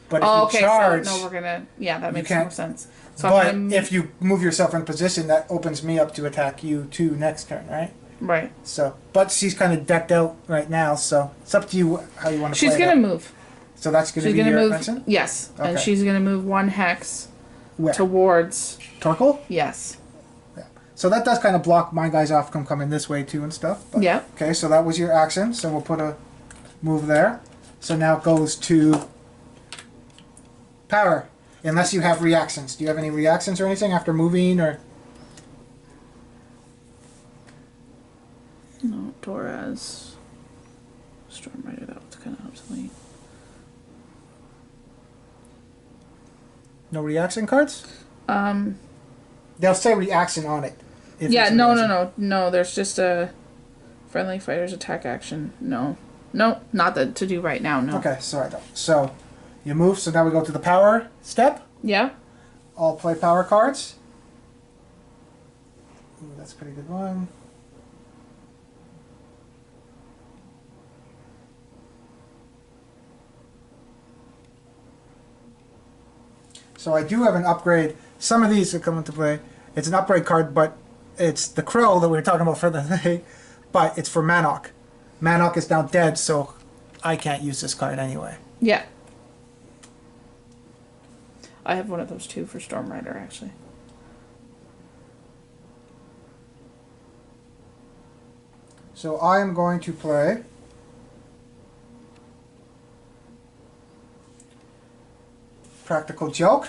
But if you charge... So no, we're going to... Yeah, that makes more sense. So but if you move yourself in position, that opens me up to attack you too next turn, right? Right. So, but she's kind of decked out right now, so it's up to you how you want to play it. She's going to move. So that's going to be your action? Yes. Okay. And she's going to move 1 hex Where? Towards... Torkel? Yes. Yeah. So that does kind of block my guys off from coming this way too and stuff. But, yeah. Okay, so that was your action, so we'll put a move there. So now it goes to power, unless you have reactions. Do you have any reactions or anything after moving or... No, Torres. Storm Rider, that was kind of obsolete. No reaction cards? They'll say reaction on it. Yeah, no. There's just a friendly fighter's attack action. No, not that to do right now. No. Okay, so I don't. So you move. So now we go to the power step. Yeah. I'll play power cards. Ooh, that's a pretty good one. So I do have an upgrade. Some of these that come into play. It's an upgrade card, but it's the Crow that we were talking about for the thing, but it's for Manok. Manok is now dead, so I can't use this card anyway. Yeah. I have one of those too for Storm Rider, actually. So I am going to play Practical Joke.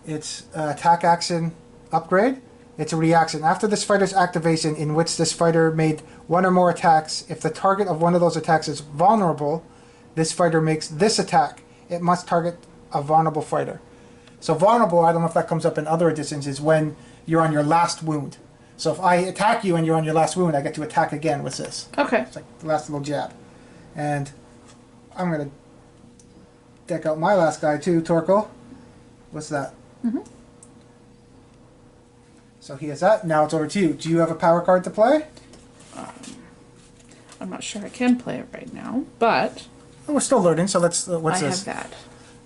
It's attack action upgrade. It's a reaction. After this fighter's activation in which this fighter made 1 or more attacks, if the target of one of those attacks is vulnerable, this fighter makes this attack. It must target a vulnerable fighter. So vulnerable, I don't know if that comes up in other editions, is when you're on your last wound. So if I attack you and you're on your last wound, I get to attack again with this. Okay. It's like the last little jab. And I'm going to deck out my last guy too, Torkel. What's that? Mm-hmm. So he has that. Now it's over to you. Do you have a power card to play? I'm not sure I can play it right now, but... Oh, we're still learning, so let's... what's this? I have that.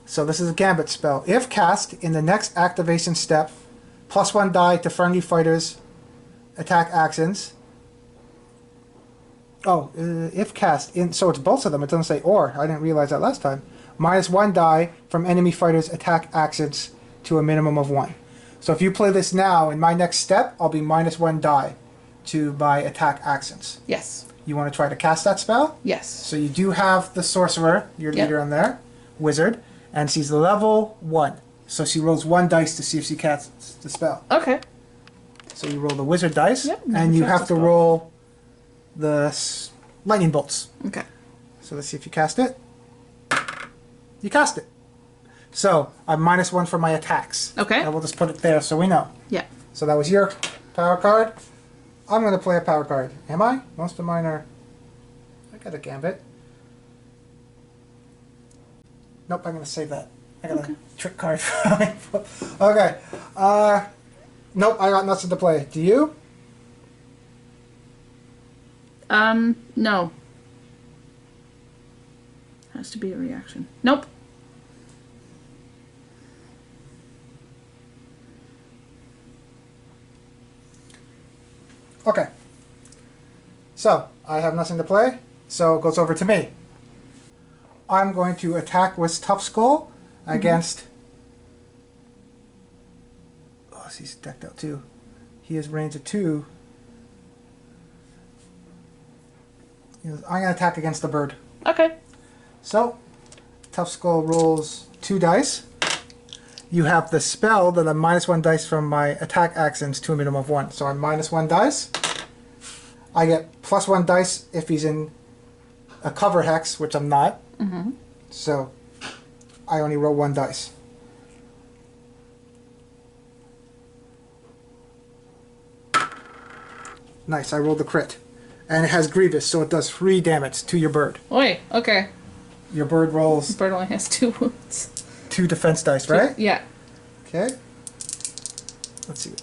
So this is a Gambit spell. If cast in the next activation step, +1 die to friendly fighters' attack actions. Oh, if cast in... So it's both of them. It doesn't say or. I didn't realize that last time. -1 die from enemy fighters' attack actions to a minimum of 1. So if you play this now, in my next step, I'll be -1 die to my attack actions. Yes. You want to try to cast that spell? Yes. So you do have the sorcerer, your leader on there, wizard, and she's level 1. So she rolls 1 dice to see if she casts the spell. Okay. So you roll the wizard dice, Yep, and you have to roll the lightning bolts. Okay. So let's see if you cast it. You cast it. So I'm -1 for my attacks. Okay. And we'll just put it there so we know. Yeah. So that was your power card. I'm going to play a power card. Am I? Most of mine are... I got a Gambit. Nope, I'm going to save that. I got a trick card. Okay. Nope, I got nothing to play. Do you? No. Has to be a reaction. Nope. Okay. So, I have nothing to play, so it goes over to me. I'm going to attack with Tough Skull against... Oh, he's decked out too. He has range of 2. I'm going to attack against the bird. Okay. So, Tough Skull rolls 2 dice. You have the spell that I'm -1 dice from my attack actions to a minimum of 1. So I'm -1 dice. I get +1 dice if he's in a cover hex, which I'm not. Mm-hmm. So I only roll 1 dice. Nice, I rolled the crit. And it has Grievous, so it does 3 damage to your bird. Oi, okay. Your bird rolls... The bird only has 2 wounds. 2 defense dice, right? Yeah. Okay. Let's see.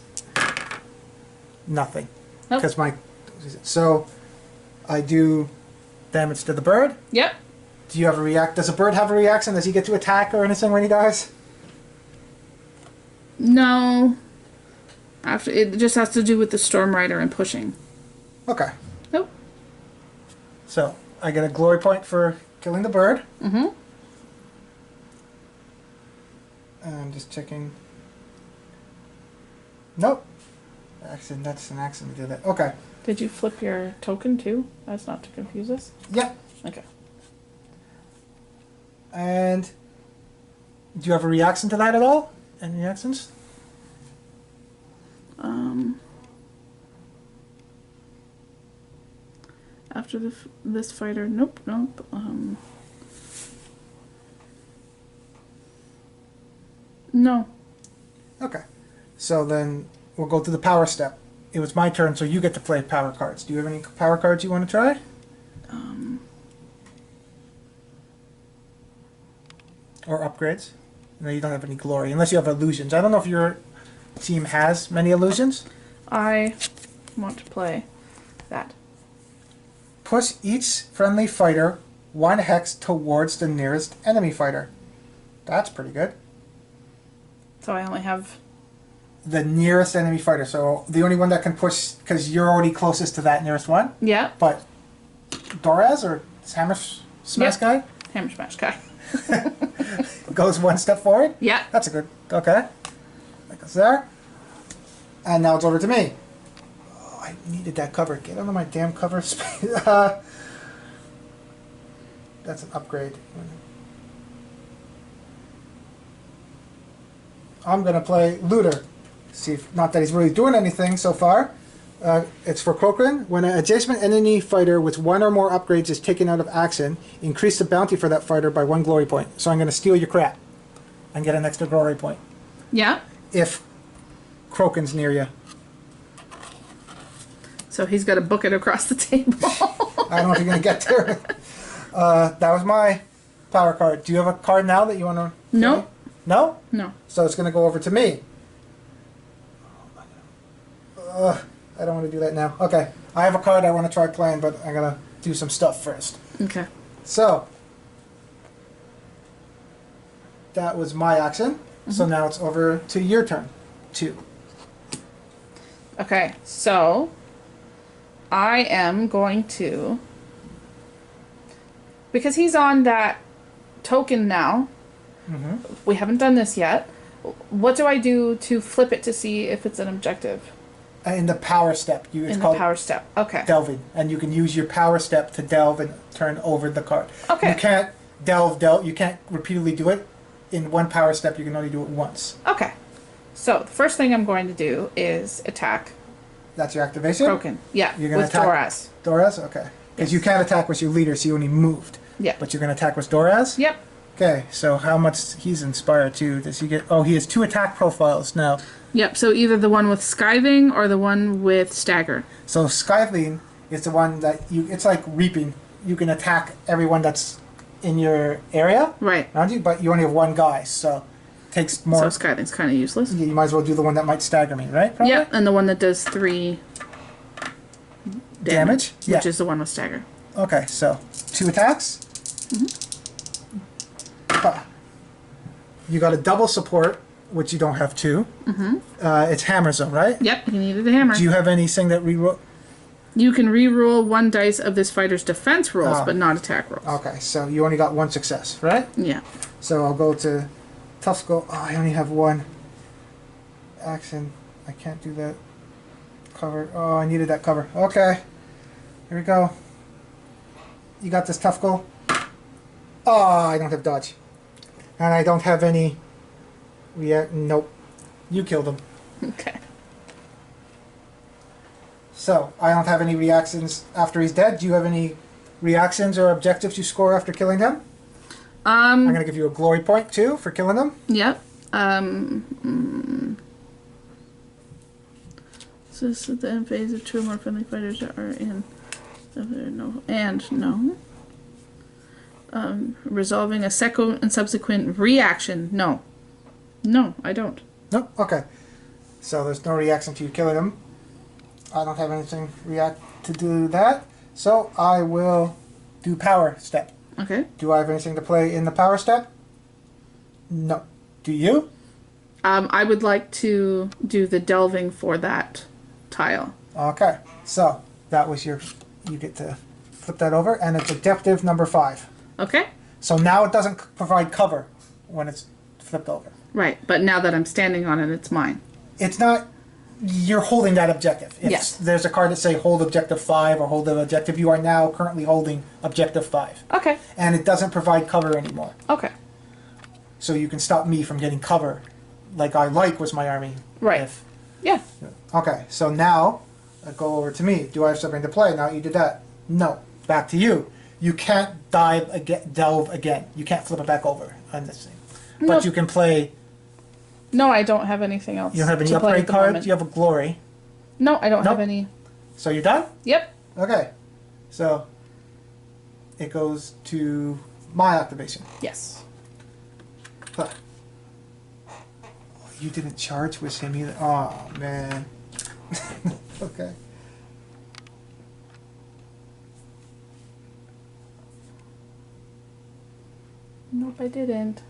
Nothing. Nope. Because my... So, I do damage to the bird. Yep. Do you have a react? Does a bird have a reaction? Does he get to attack or anything when he dies? No. After it just has to do with the Storm Rider and pushing. Okay. Nope. So, I get a glory point for killing the bird. Mm-hmm. And I'm just checking. Nope. Accident. That's an accident to do that. Okay. Did you flip your token too? That's not to confuse us. Yep. Okay. And do you have a reaction to that at all? Any reactions? After this fighter, nope. No. Okay. So then we'll go to the power step. It was my turn, so you get to play power cards. Do you have any power cards you want to try? Or upgrades? No, you don't have any glory, unless you have illusions. I don't know if your team has many illusions. I want to play that. Push each friendly fighter 1 hex towards the nearest enemy fighter. That's pretty good. So I only have... The nearest enemy fighter, so the only one that can push, because you're already closest to that nearest one. Yeah. But Doraz, or Hammer Smash guy, Hammer Smash guy. goes 1 step forward. Yeah. That's a good, okay. That goes there. And now it's over to me. Oh, I needed that cover. Get out of my damn cover space. That's an upgrade. I'm going to play Looter. See, not that he's really doing anything so far. It's for Kokrin. When an adjacent enemy fighter with 1 or more upgrades is taken out of action, increase the bounty for that fighter by 1 glory point. So I'm going to steal your crap and get an extra glory point. Yeah. If Kroken's near you. So he's got to book it across the table. I don't know if you're going to get there. That was my power card. Do you have a card now that you want to... No. No? No. So it's going to go over to me. I don't want to do that now. Okay. I have a card I want to try playing, but I'm going to do some stuff first. Okay. So, that was my action. Mm-hmm. So now it's over to your turn. 2. Okay, so I am going to... Because he's on that token now, we haven't done this yet. What do I do to flip it to see if it's an objective? In the power step. It's called power step. Okay. delving. And you can use your power step to delve and turn over the card. Okay. You can't delve. You can't repeatedly do it. In 1 power step, you can only do it once. Okay. So the first thing I'm going to do is attack That's your activation? Broken. Yeah, You're gonna with attack Doraz. Doraz? Okay. Because you can't attack with your leader, so you only moved. Yeah. But you're going to attack with Doraz? Yep. Okay, so how much he's inspired to? Does he get... Oh, he has 2 attack profiles now. Yep, so either the one with Skiving or the one with Stagger. So Skythling is the one that you... It's like reaping. You can attack everyone that's in your area. Right. Around you, but you only have 1 guy, so it takes more... So Skiving's kind of useless. You might as well do the one that might stagger me, right? Probably? Yep, and the one that does 3 damage? Yeah. Which is the one with Stagger. Okay, so 2 attacks. You got a double support, which you don't have 2. It's hammer zone, right? Yep, you needed the hammer. Do you have anything that reroll? You can re-roll 1 dice of this fighter's defense rolls, but not attack rolls. Okay, so you only got 1 success, right? Yeah. So I'll go to tough skull. Oh, I only have 1 action. I can't do that. Cover. Oh, I needed that cover. Okay. Here we go. You got this tough skull. Oh, I don't have dodge. And I don't have any react. Nope. You killed him. Okay. So, I don't have any reactions after he's dead. Do you have any reactions or objectives you score after killing him? I'm gonna give you a glory point too for killing them. Yep. So this is the end phase of 2 or more friendly fighters that are in. No. Resolving a second and subsequent reaction. No. No, I don't. Nope. Okay. So there's no reaction to you killing them. I don't have anything react to do that. So I will do power step. Okay. Do I have anything to play in the power step? No. Do you? I would like to do the delving for that tile. Okay. So that was your. You get to flip that over, and it's adaptive number 5. Okay. So now it doesn't provide cover when it's flipped over. Right, but now that I'm standing on it, it's mine. It's not. You're holding that objective. Yes. There's a card that say hold objective 5 or hold the objective. You are now currently holding objective 5. Okay. And it doesn't provide cover anymore. Okay. So you can stop me from getting cover, like I like was my army. Right. Yeah. Okay. So now, go over to me. Do I have something to play? Now you did that. No. Back to you. You can't delve again. You can't flip it back over on this thing. But Nope. you can play. No, I don't have anything else. You don't have any to play upgrade at the cards. moment. You have a glory. No, I don't Nope. have any. So you're done? Yep. Okay. So it goes to my activation. Yes. Huh. Oh, you didn't charge with him either. Oh man. Okay. Nope, I didn't.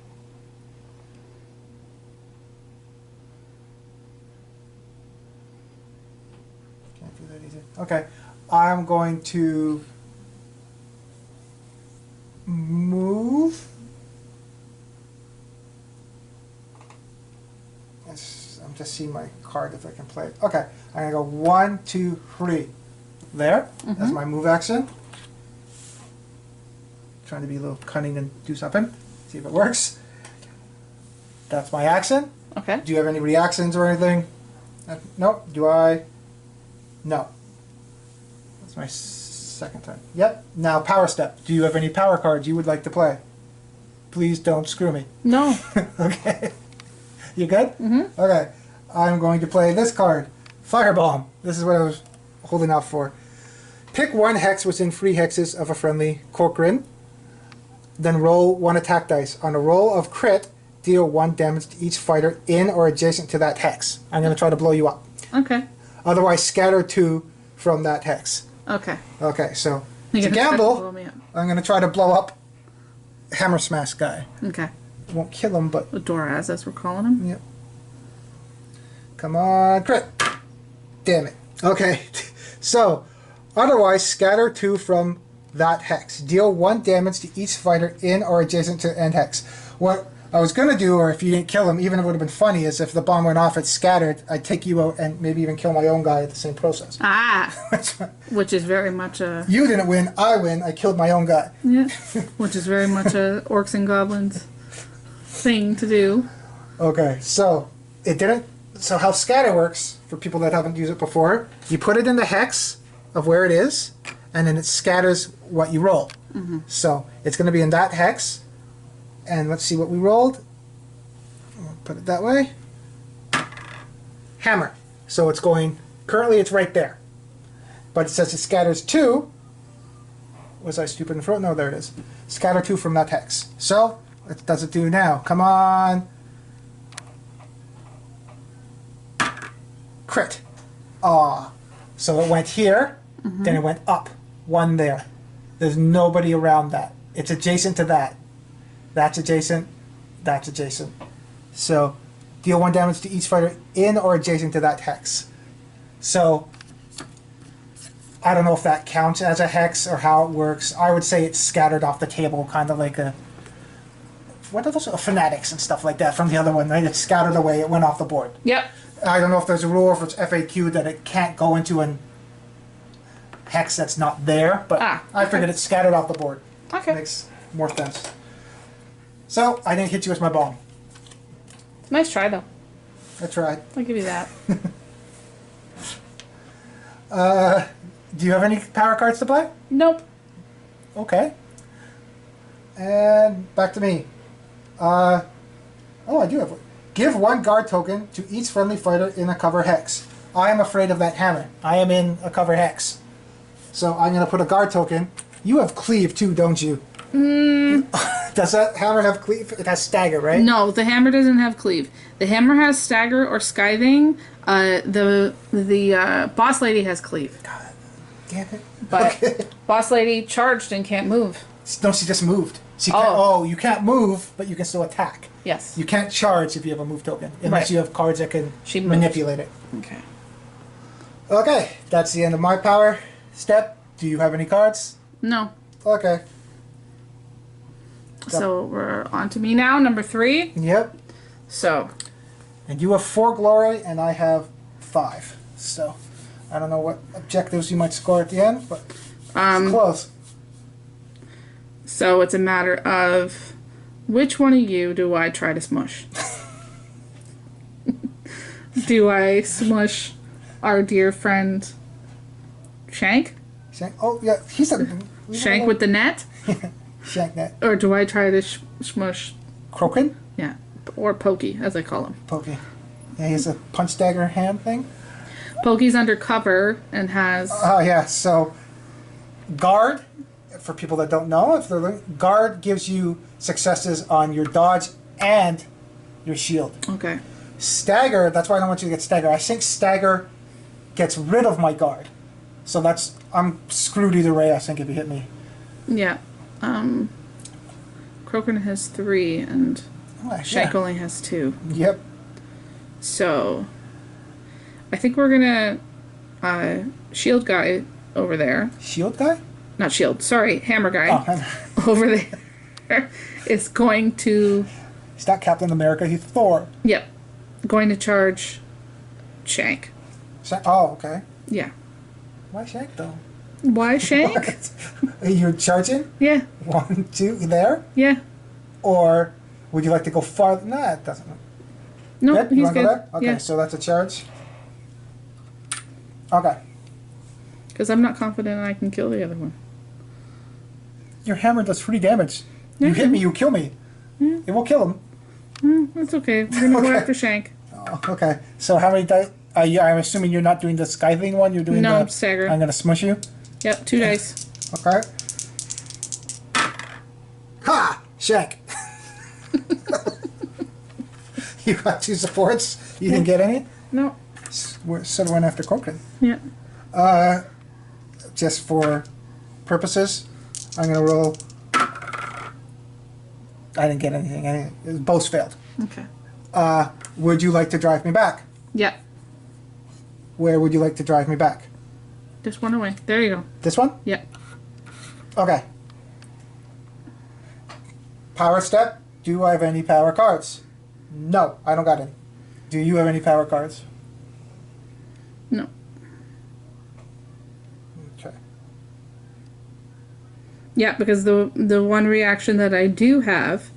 Can't do that easy. Okay. I'm going to move. I'm just seeing my card if I can play it. Okay. I'm going to go 1, 2, 3. There. That's my move action. Trying to be a little cunning and do something. See if it works. That's my action. Okay. Do you have any reactions or anything? Nope. Do I? No. That's my second time. Yep. Now power step. Do you have any power cards you would like to play? Please don't screw me. No. Okay. You good? Mm-hmm. Okay. I'm going to play this card. Firebomb. This is what I was holding out for. Pick 1 hex within 3 hexes of a friendly Corcoran. Then roll 1 attack dice. On a roll of crit, deal 1 damage to each fighter in or adjacent to that hex. I'm going to try to blow you up. Okay. Otherwise, scatter 2 from that hex. Okay. Okay, so You're it's a gonna try to gamble. blow me up. I'm going to try to blow up Hammer Smash guy. Okay. Won't kill him, but... Doraz, as we're calling him. Yep. Come on, crit. Damn it. Okay, so otherwise, scatter 2 from that hex. Deal 1 damage to each fighter in or adjacent to end hex. What I was going to do, or if you didn't kill him, even if it would have been funny, is if the bomb went off, it scattered, I'd take you out and maybe even kill my own guy at the same process. Ah! Which is very much a... You didn't win, I win, I killed my own guy. Yeah. Which is very much a orcs and goblins thing to do. Okay, so it didn't... So how scatter works, for people that haven't used it before, you put it in the hex of where it is, and then it scatters what you roll. Mm-hmm. So it's going to be in that hex, and let's see what we rolled. I'll put it that way. Hammer. So it's going, currently it's right there. But it says it scatters 2. Was I stupid in front? No, there it is. Scatter 2 from that hex. So, what does it do now? Come on. Crit. Aw. So it went here, then it went up. 1 there. There's nobody around that. It's adjacent to that. That's adjacent. That's adjacent. So deal 1 damage to each fighter in or adjacent to that hex. So I don't know if that counts as a hex or how it works. I would say it's scattered off the table, kind of like a... What are those? Fanatics and stuff like that from the other one, right? It's scattered away. It went off the board. Yep. I don't know if there's a rule or if it's FAQ that it can't go into an hex that's not there, but I figured it's scattered off the board. Okay. Makes more sense. So, I didn't hit you with my bomb. Nice try, though. I tried. I'll give you that. Do you have any power cards to play? Nope. Okay. And back to me. Oh, I do have one. Give 1 guard token to each friendly fighter in a cover hex. I am afraid of that hammer. I am in a cover hex. So I'm going to put a guard token. You have cleave too, don't you? Does that hammer have cleave? It has stagger, right? No, the hammer doesn't have cleave. The hammer has stagger or scything. The boss lady has cleave. God damn it. But Okay. boss lady charged and can't move. No, she just moved. She can't, oh, you can't move, but you can still attack. Yes. You can't charge if you have a move token, unless Right. you have cards that can She moved. manipulate it. Okay. Okay, that's the end of my power step. Do you have any cards? No. Okay. So we're on to me now, number 3. Yep. So, And you have 4 glory, and I have 5. So, I don't know what objectives you might score at the end, but it's close. so it's a matter of which one of you do I try to smush? Do I smush our dear friend Shank? Shank, oh, yeah, he's a... Shank with the net? Shank net. Or do I try to smush, Kroken? yeah, or Pokey, as I call him? Pokey. Yeah, he has a punch dagger hand thing. Pokey's undercover and has... Oh, yeah, so... Guard, for people that don't know, if they're guard gives you successes on your dodge and your shield. Okay. Stagger, that's why I don't want you to get stagger. I think stagger gets rid of my guard. So that's, I'm screwed either way, I think, if you hit me. Yeah. Kroken has 3 and Oh, Shank yeah. only has 2. Yep. So, I think we're gonna shield guy over there. Shield guy? Not shield, sorry, hammer guy Oh, over there is going to, he's not Captain America, he's Thor. yep, going to charge Shank. Oh, okay. Yeah. Why Shank, though? Why Shank? You're charging? Yeah, 1, 2, there? yeah. Or would you like to go farther? Nah, it doesn't. No, Good? You he's wanna go good. there? Okay, Yeah, so that's a charge. Okay. because I'm not confident I can kill the other one. Your hammer does 3 damage. Yeah, You hit me, you kill me. It will kill him. That's okay. We're gonna go Okay. after Shank. Oh, okay. So how many dice? I'm assuming you're not doing the scything one. You're doing No, the stagger. I'm gonna smush you. Yep, 2 dice. Okay. Ha! Shank. You got 2 supports. You didn't get any. No. We're sort of went after Kroken. Yeah. Just for purposes, I'm gonna roll. I didn't get anything. Both failed. Okay. Would you like to drive me back? Yeah. Where would you like to drive me back? Just one away. There you go. This one? Yeah. Okay. Power step. Do I have any power cards? No, I don't got any. Do you have any power cards? No. Okay. Yeah, because the one reaction that I do have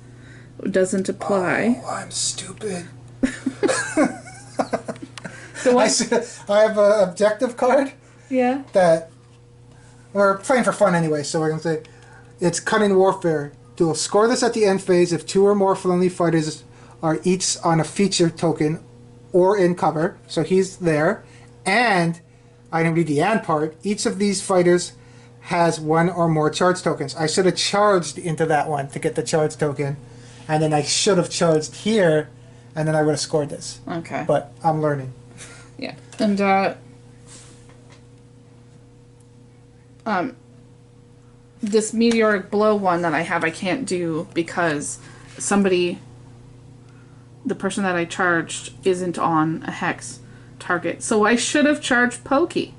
doesn't apply. Oh, I'm stupid. The one, I have an objective card yeah. that we're playing for fun anyway, so we're going to say it's Cunning Warfare. You'll score this at the end phase if 2 or more friendly fighters are each on a feature token or in cover. So he's there. And, I didn't read the and part, each of these fighters has 1 or more charge tokens. I should have charged into that one to get the charge token. And then I should have charged here, and then I would have scored this. Okay. But I'm learning. Yeah. And this meteoric blow one that I have I can't do because somebody, the person that I charged isn't on a hex target. So I should have charged Pokey.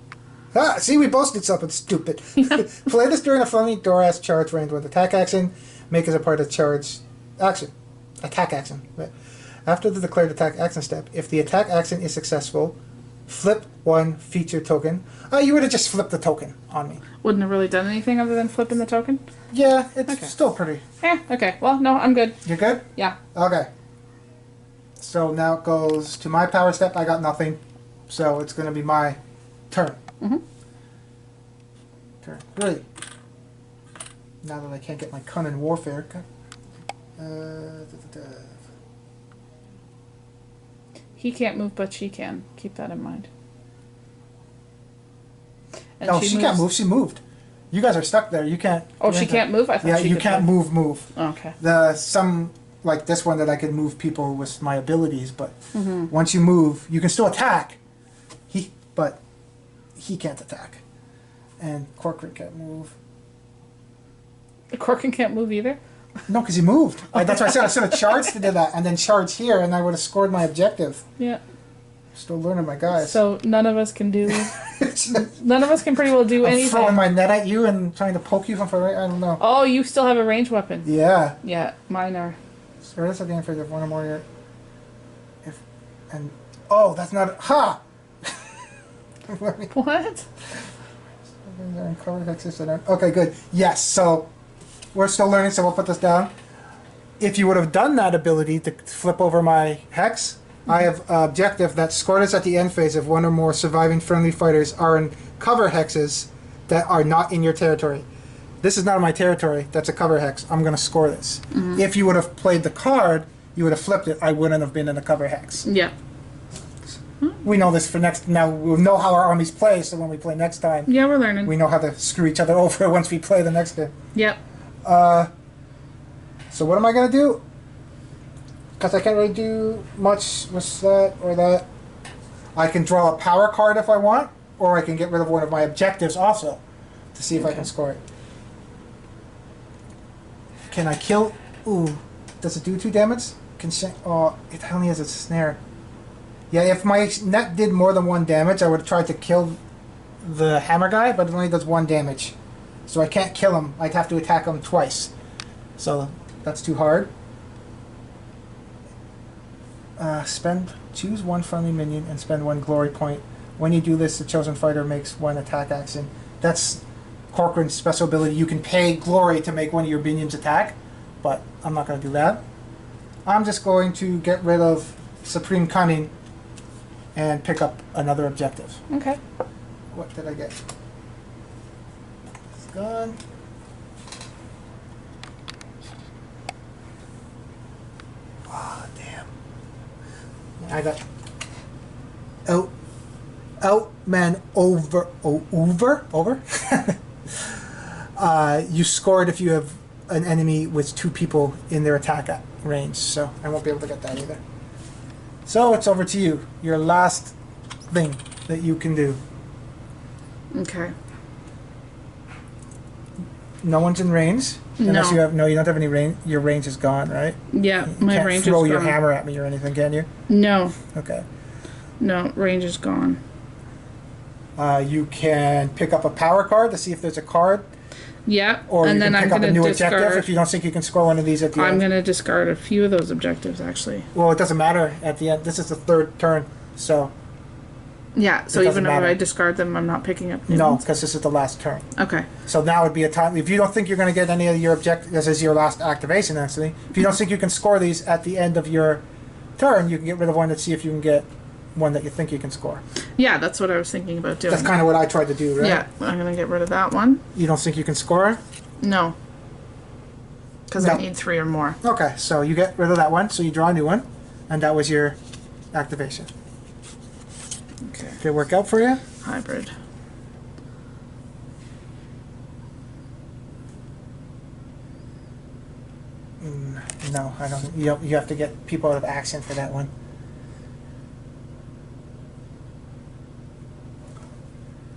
Ah, see, we both did something stupid. Play this during a friendly Doras charge range with attack action. Make as a part of charge action. Attack action. Right. After the declared attack action step, if the attack action is successful, flip 1 feature token. You would have just flipped the token on me. Wouldn't have really done anything other than flipping the token? Yeah, it's Okay. still pretty. Yeah, okay. Well, no, I'm good. You're good? Yeah. Okay. So now it goes to my power step. I got nothing. So it's going to be my turn. Mm-hmm. Turn 3. Now that I can't get my Kunnin Warfare. Da. He can't move, but she can. Keep that in mind. And No, she can't move. She moved. You guys are stuck there. You can't. Oh, she can't move? I thought she you could can't move. Okay. Some like this one that I can move people with my abilities, but once you move, you can still attack. But he can't attack. And Corcoran can't move. Corcoran can't move either? No, because he moved. That's why I said I should have charged to do that, and then charged here, and I would have scored my objective. Yeah. Still learning my guys. So none of us can do. None of us can pretty well do anything. Throwing my net at you and trying to poke you from far away. I don't know. Oh, you still have a ranged weapon. Yeah. Yeah, mine are. So that's at the end for one or more here. Oh, that's not ha. What? Okay, good. Yes. So we're still learning. So we'll put this down. If you would have done that ability to flip over my hex. I have an objective that scored us at the end phase if one or more surviving friendly fighters are in cover hexes that are not in your territory. This is not in my territory. That's a cover hex. I'm going to score this. If you would have played the card, you would have flipped it. I wouldn't have been in a cover hex. Yeah. We know this for next. Now we'll know how our armies play, so when we play next time, Yeah, we're learning. we know how to screw each other over once we play the next game. Yep. So what am I going to do? Because I can't really do much with that or that. I can draw a power card if I want, or I can get rid of one of my objectives also to see if I can score it. Can I kill? Ooh, does it do 2 damage? Oh, it only has a snare. Yeah, if my net did more than 1 damage, I would have tried to kill the hammer guy, but it only does 1 damage. So I can't kill him. I'd have to attack him twice. So that's too hard. Choose 1 friendly minion and spend 1 glory point. When you do this, the chosen fighter makes 1 attack action. That's Corcoran's special ability. You can pay glory to make one of your minions attack, but I'm not going to do that. I'm just going to get rid of Supreme Cunning and pick up another objective. Okay. What did I get? It's gone. Ah, damn. I got outman over. You score it if you have an enemy with 2 people in their attack range, so I won't be able to get that either. So it's over to you. Your last thing that you can do. Okay. No one's in range. Unless No. you have you don't have any range. Your range is gone, right? Yeah, You my can't range throw is your gone. hammer at me or anything, can you? No. Okay. No, range is gone. You can pick up a power card to see if there's a card, Yeah, or and you then can I'm pick up going a to new objective discard. if you don't think you can score one of these at the I'm end. going to discard a few of those objectives, actually. Well, it doesn't matter at the end. This is the 3rd turn, so Yeah, so It even doesn't if I matter. discard them, I'm not picking up new no, ones? because this is the last turn. Okay. So now would be a time. If you don't think you're going to get any of your objectives, this is your last activation, actually. If you don't think you can score these at the end of your turn, you can get rid of one to see if you can get one that you think you can score. Yeah, that's what I was thinking about doing. That's kind of what I tried to do, right? Yeah, I'm going to get rid of that one. You don't think you can score? No. Because No. I need 3 or more. Okay, so you get rid of that one, so you draw a new one, and that was your activation. Okay. Did it work out for you? Hybrid. No, I don't. You have to get people out of action for that one.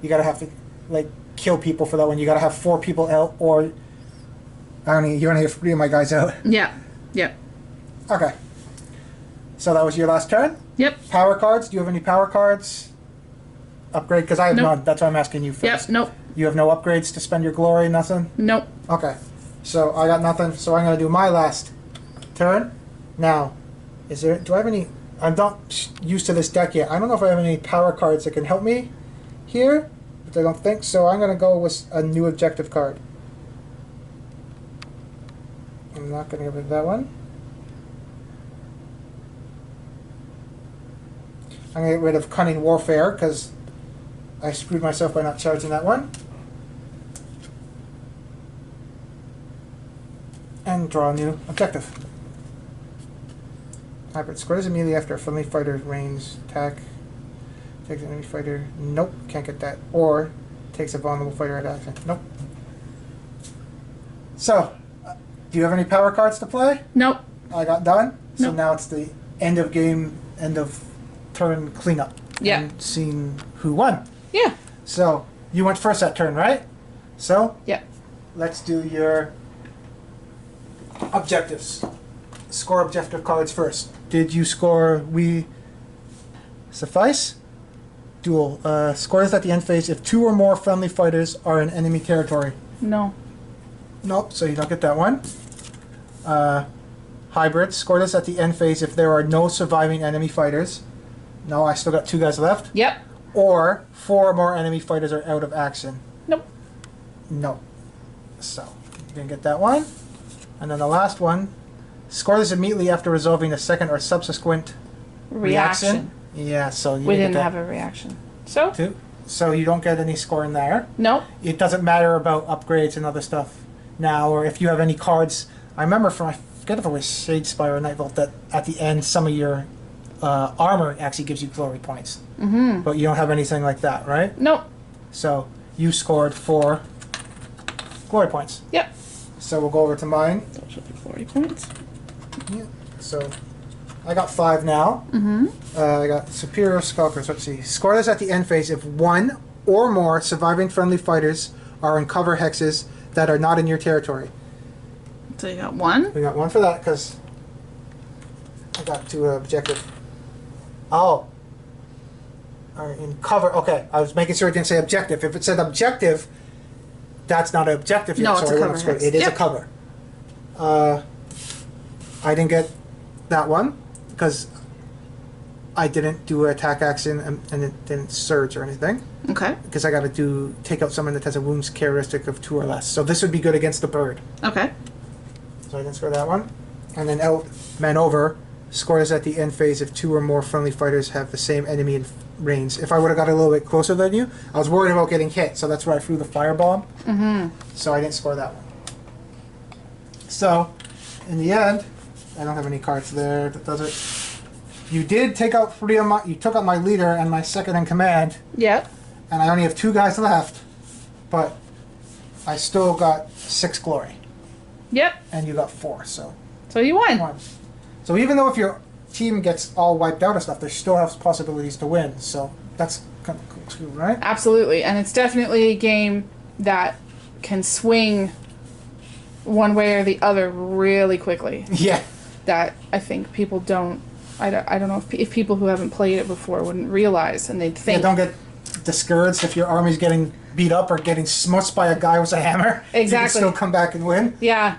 You gotta have to like kill people for that one. You gotta have 4 people out, or I don't know. You only have 3 of my guys out. Yeah. Yep. Okay. So that was your last turn. Yep. Power cards. Do you have any power cards? Upgrade, because I have Nope. none. That's why I'm asking you Yep. first. Nope. You have no upgrades to spend your glory. Nothing. Nope. Okay. So I got nothing. So I'm gonna do my last turn. Now, do I have any? I'm not used to this deck yet. I don't know if I have any power cards that can help me here, but I don't think so. I'm gonna go with a new objective card. I'm not gonna get rid of that one. I'm gonna get rid of Cunning Warfare because I screwed myself by not charging that one. draw a new objective. Hybrid scores immediately after a friendly fighter's range attack. Takes an enemy fighter. Nope, can't get that. Or takes a vulnerable fighter at action. Nope. So, do you have any power cards to play? Nope. I got done. So Nope. now it's the end of game, end of turn cleanup. Yeah. And seeing who won. Yeah. So, you went first that turn, right? So, Yeah. let's do your objectives. Score objective cards first. Did you score We Suffice? Duel. Score this at the end phase if 2 or more friendly fighters are in enemy territory. No. Nope, so you don't get that one. Hybrid. Score this at the end phase if there are no surviving enemy fighters. No, I still got 2 guys left. Yep. Or 4 or more enemy fighters are out of action. Nope. No. So, you didn't get that one. And then the last one. Score this immediately after resolving a second or subsequent reaction. Yeah, so you We didn't get that have a reaction. So? too. So you don't get any score in there. Nope. It doesn't matter about upgrades and other stuff now, or if you have any cards. I remember from, I forget if it was Shadespire or Nightvault, that at the end some of your armor actually gives you glory points. Mm-hmm. But you don't have anything like that, right? Nope. So you scored 4 glory points. Yep. So we'll go over to mine. Those should be 40 points. Yeah. So I got 5 now. Mm-hmm. I got Superior Skulkers. Let's see. Score this at the end phase if 1 or more surviving friendly fighters are in cover hexes that are not in your territory. So you got 1. We got 1 for that because I got to objective. Oh. Are in cover. Okay. I was making sure it didn't say objective. If it said objective, that's not an objective yet. No, it's so a I cover wouldn't score. hex. It is Yep. a cover. I didn't get that one because I didn't do an attack action and it didn't surge or anything. Okay. Because I got to take out someone that has a wounds characteristic of 2 or less. So this would be good against the bird. Okay. So I didn't score that one. And then out man over scores at the end phase if 2 or more friendly fighters have the same enemy in range. If I would have got a little bit closer than you, I was worried about getting hit, so that's where I threw the firebomb. Mm-hmm. So I didn't score that one. So in the end, I don't have any cards there. That does it. You did take out 3 of my. You took out my leader and my second in command, Yep. and I only have 2 guys left, but I still got 6 glory, Yep. and you got 4. So So you won. 1. So even though if your team gets all wiped out and stuff, there still has possibilities to win. So that's kind of cool too, right? Absolutely. And it's definitely a game that can swing one way or the other really quickly. Yeah. That I think people don't. I don't know if people who haven't played it before wouldn't realize, and they'd Yeah, think. don't get discouraged if your army's getting beat up or getting smushed by a guy with a hammer. You Exactly. can still come back and win. Yeah.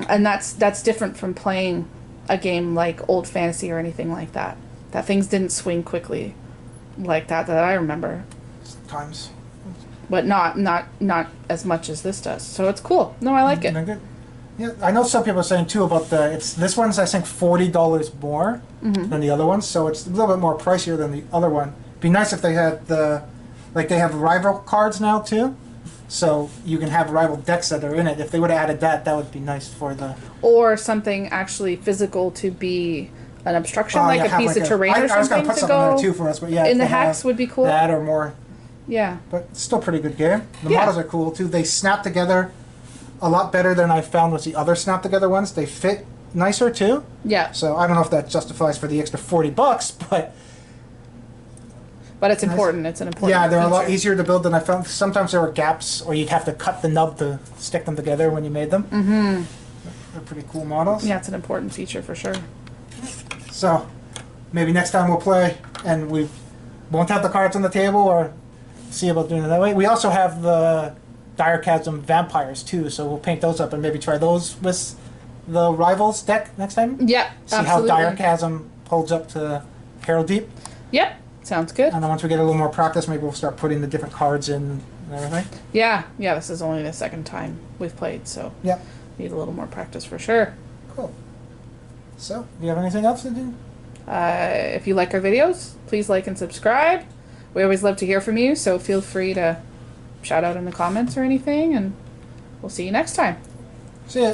And that's different from playing a game like Old Fantasy or anything like that. That things didn't swing quickly like that I remember. Sometimes. But not as much as this does. So it's cool. No, I like it. Good. Yeah, I know some people are saying too about this one's I think $40 more than the other one, so it's a little bit more pricier than the other one. Be nice if they had they have rival cards now too, so you can have rival decks that are in it. If they would have added that, that would be nice for the. Or something actually physical to be an obstruction, like yeah, a have piece of terrain or I was gonna something put to something in go there too for us, but yeah, in if the they have hex would be cool. That or more, Yeah. but it's still a pretty good game. The Yeah. models are cool too. They snap together a lot better than I found with the other snap together ones. They fit nicer too. Yeah. So I don't know if that justifies for the extra $40, but It's important. It's an important yeah, they're a lot feature. easier to build than I found. Sometimes there were gaps, or you'd have to cut the nub to stick them together when you made them. Mm-hmm. They're pretty cool models. Yeah, it's an important feature for sure. So maybe next time we'll play, and we won't have the cards on the table, or see about doing it that way. We also have the Dire Chasm vampires too, so we'll paint those up and maybe try those with the Rivals deck next time. Yeah, See absolutely. how Dire Chasm holds up to Harrowdeep. Yep, sounds good. And then once we get a little more practice, maybe we'll start putting the different cards in and everything. Yeah, this is only the second time we've played, so Yep. need a little more practice for sure. Cool. So, do you have anything else to do? If you like our videos, please like and subscribe. We always love to hear from you, so feel free to shout out in the comments or anything, and we'll see you next time. See ya.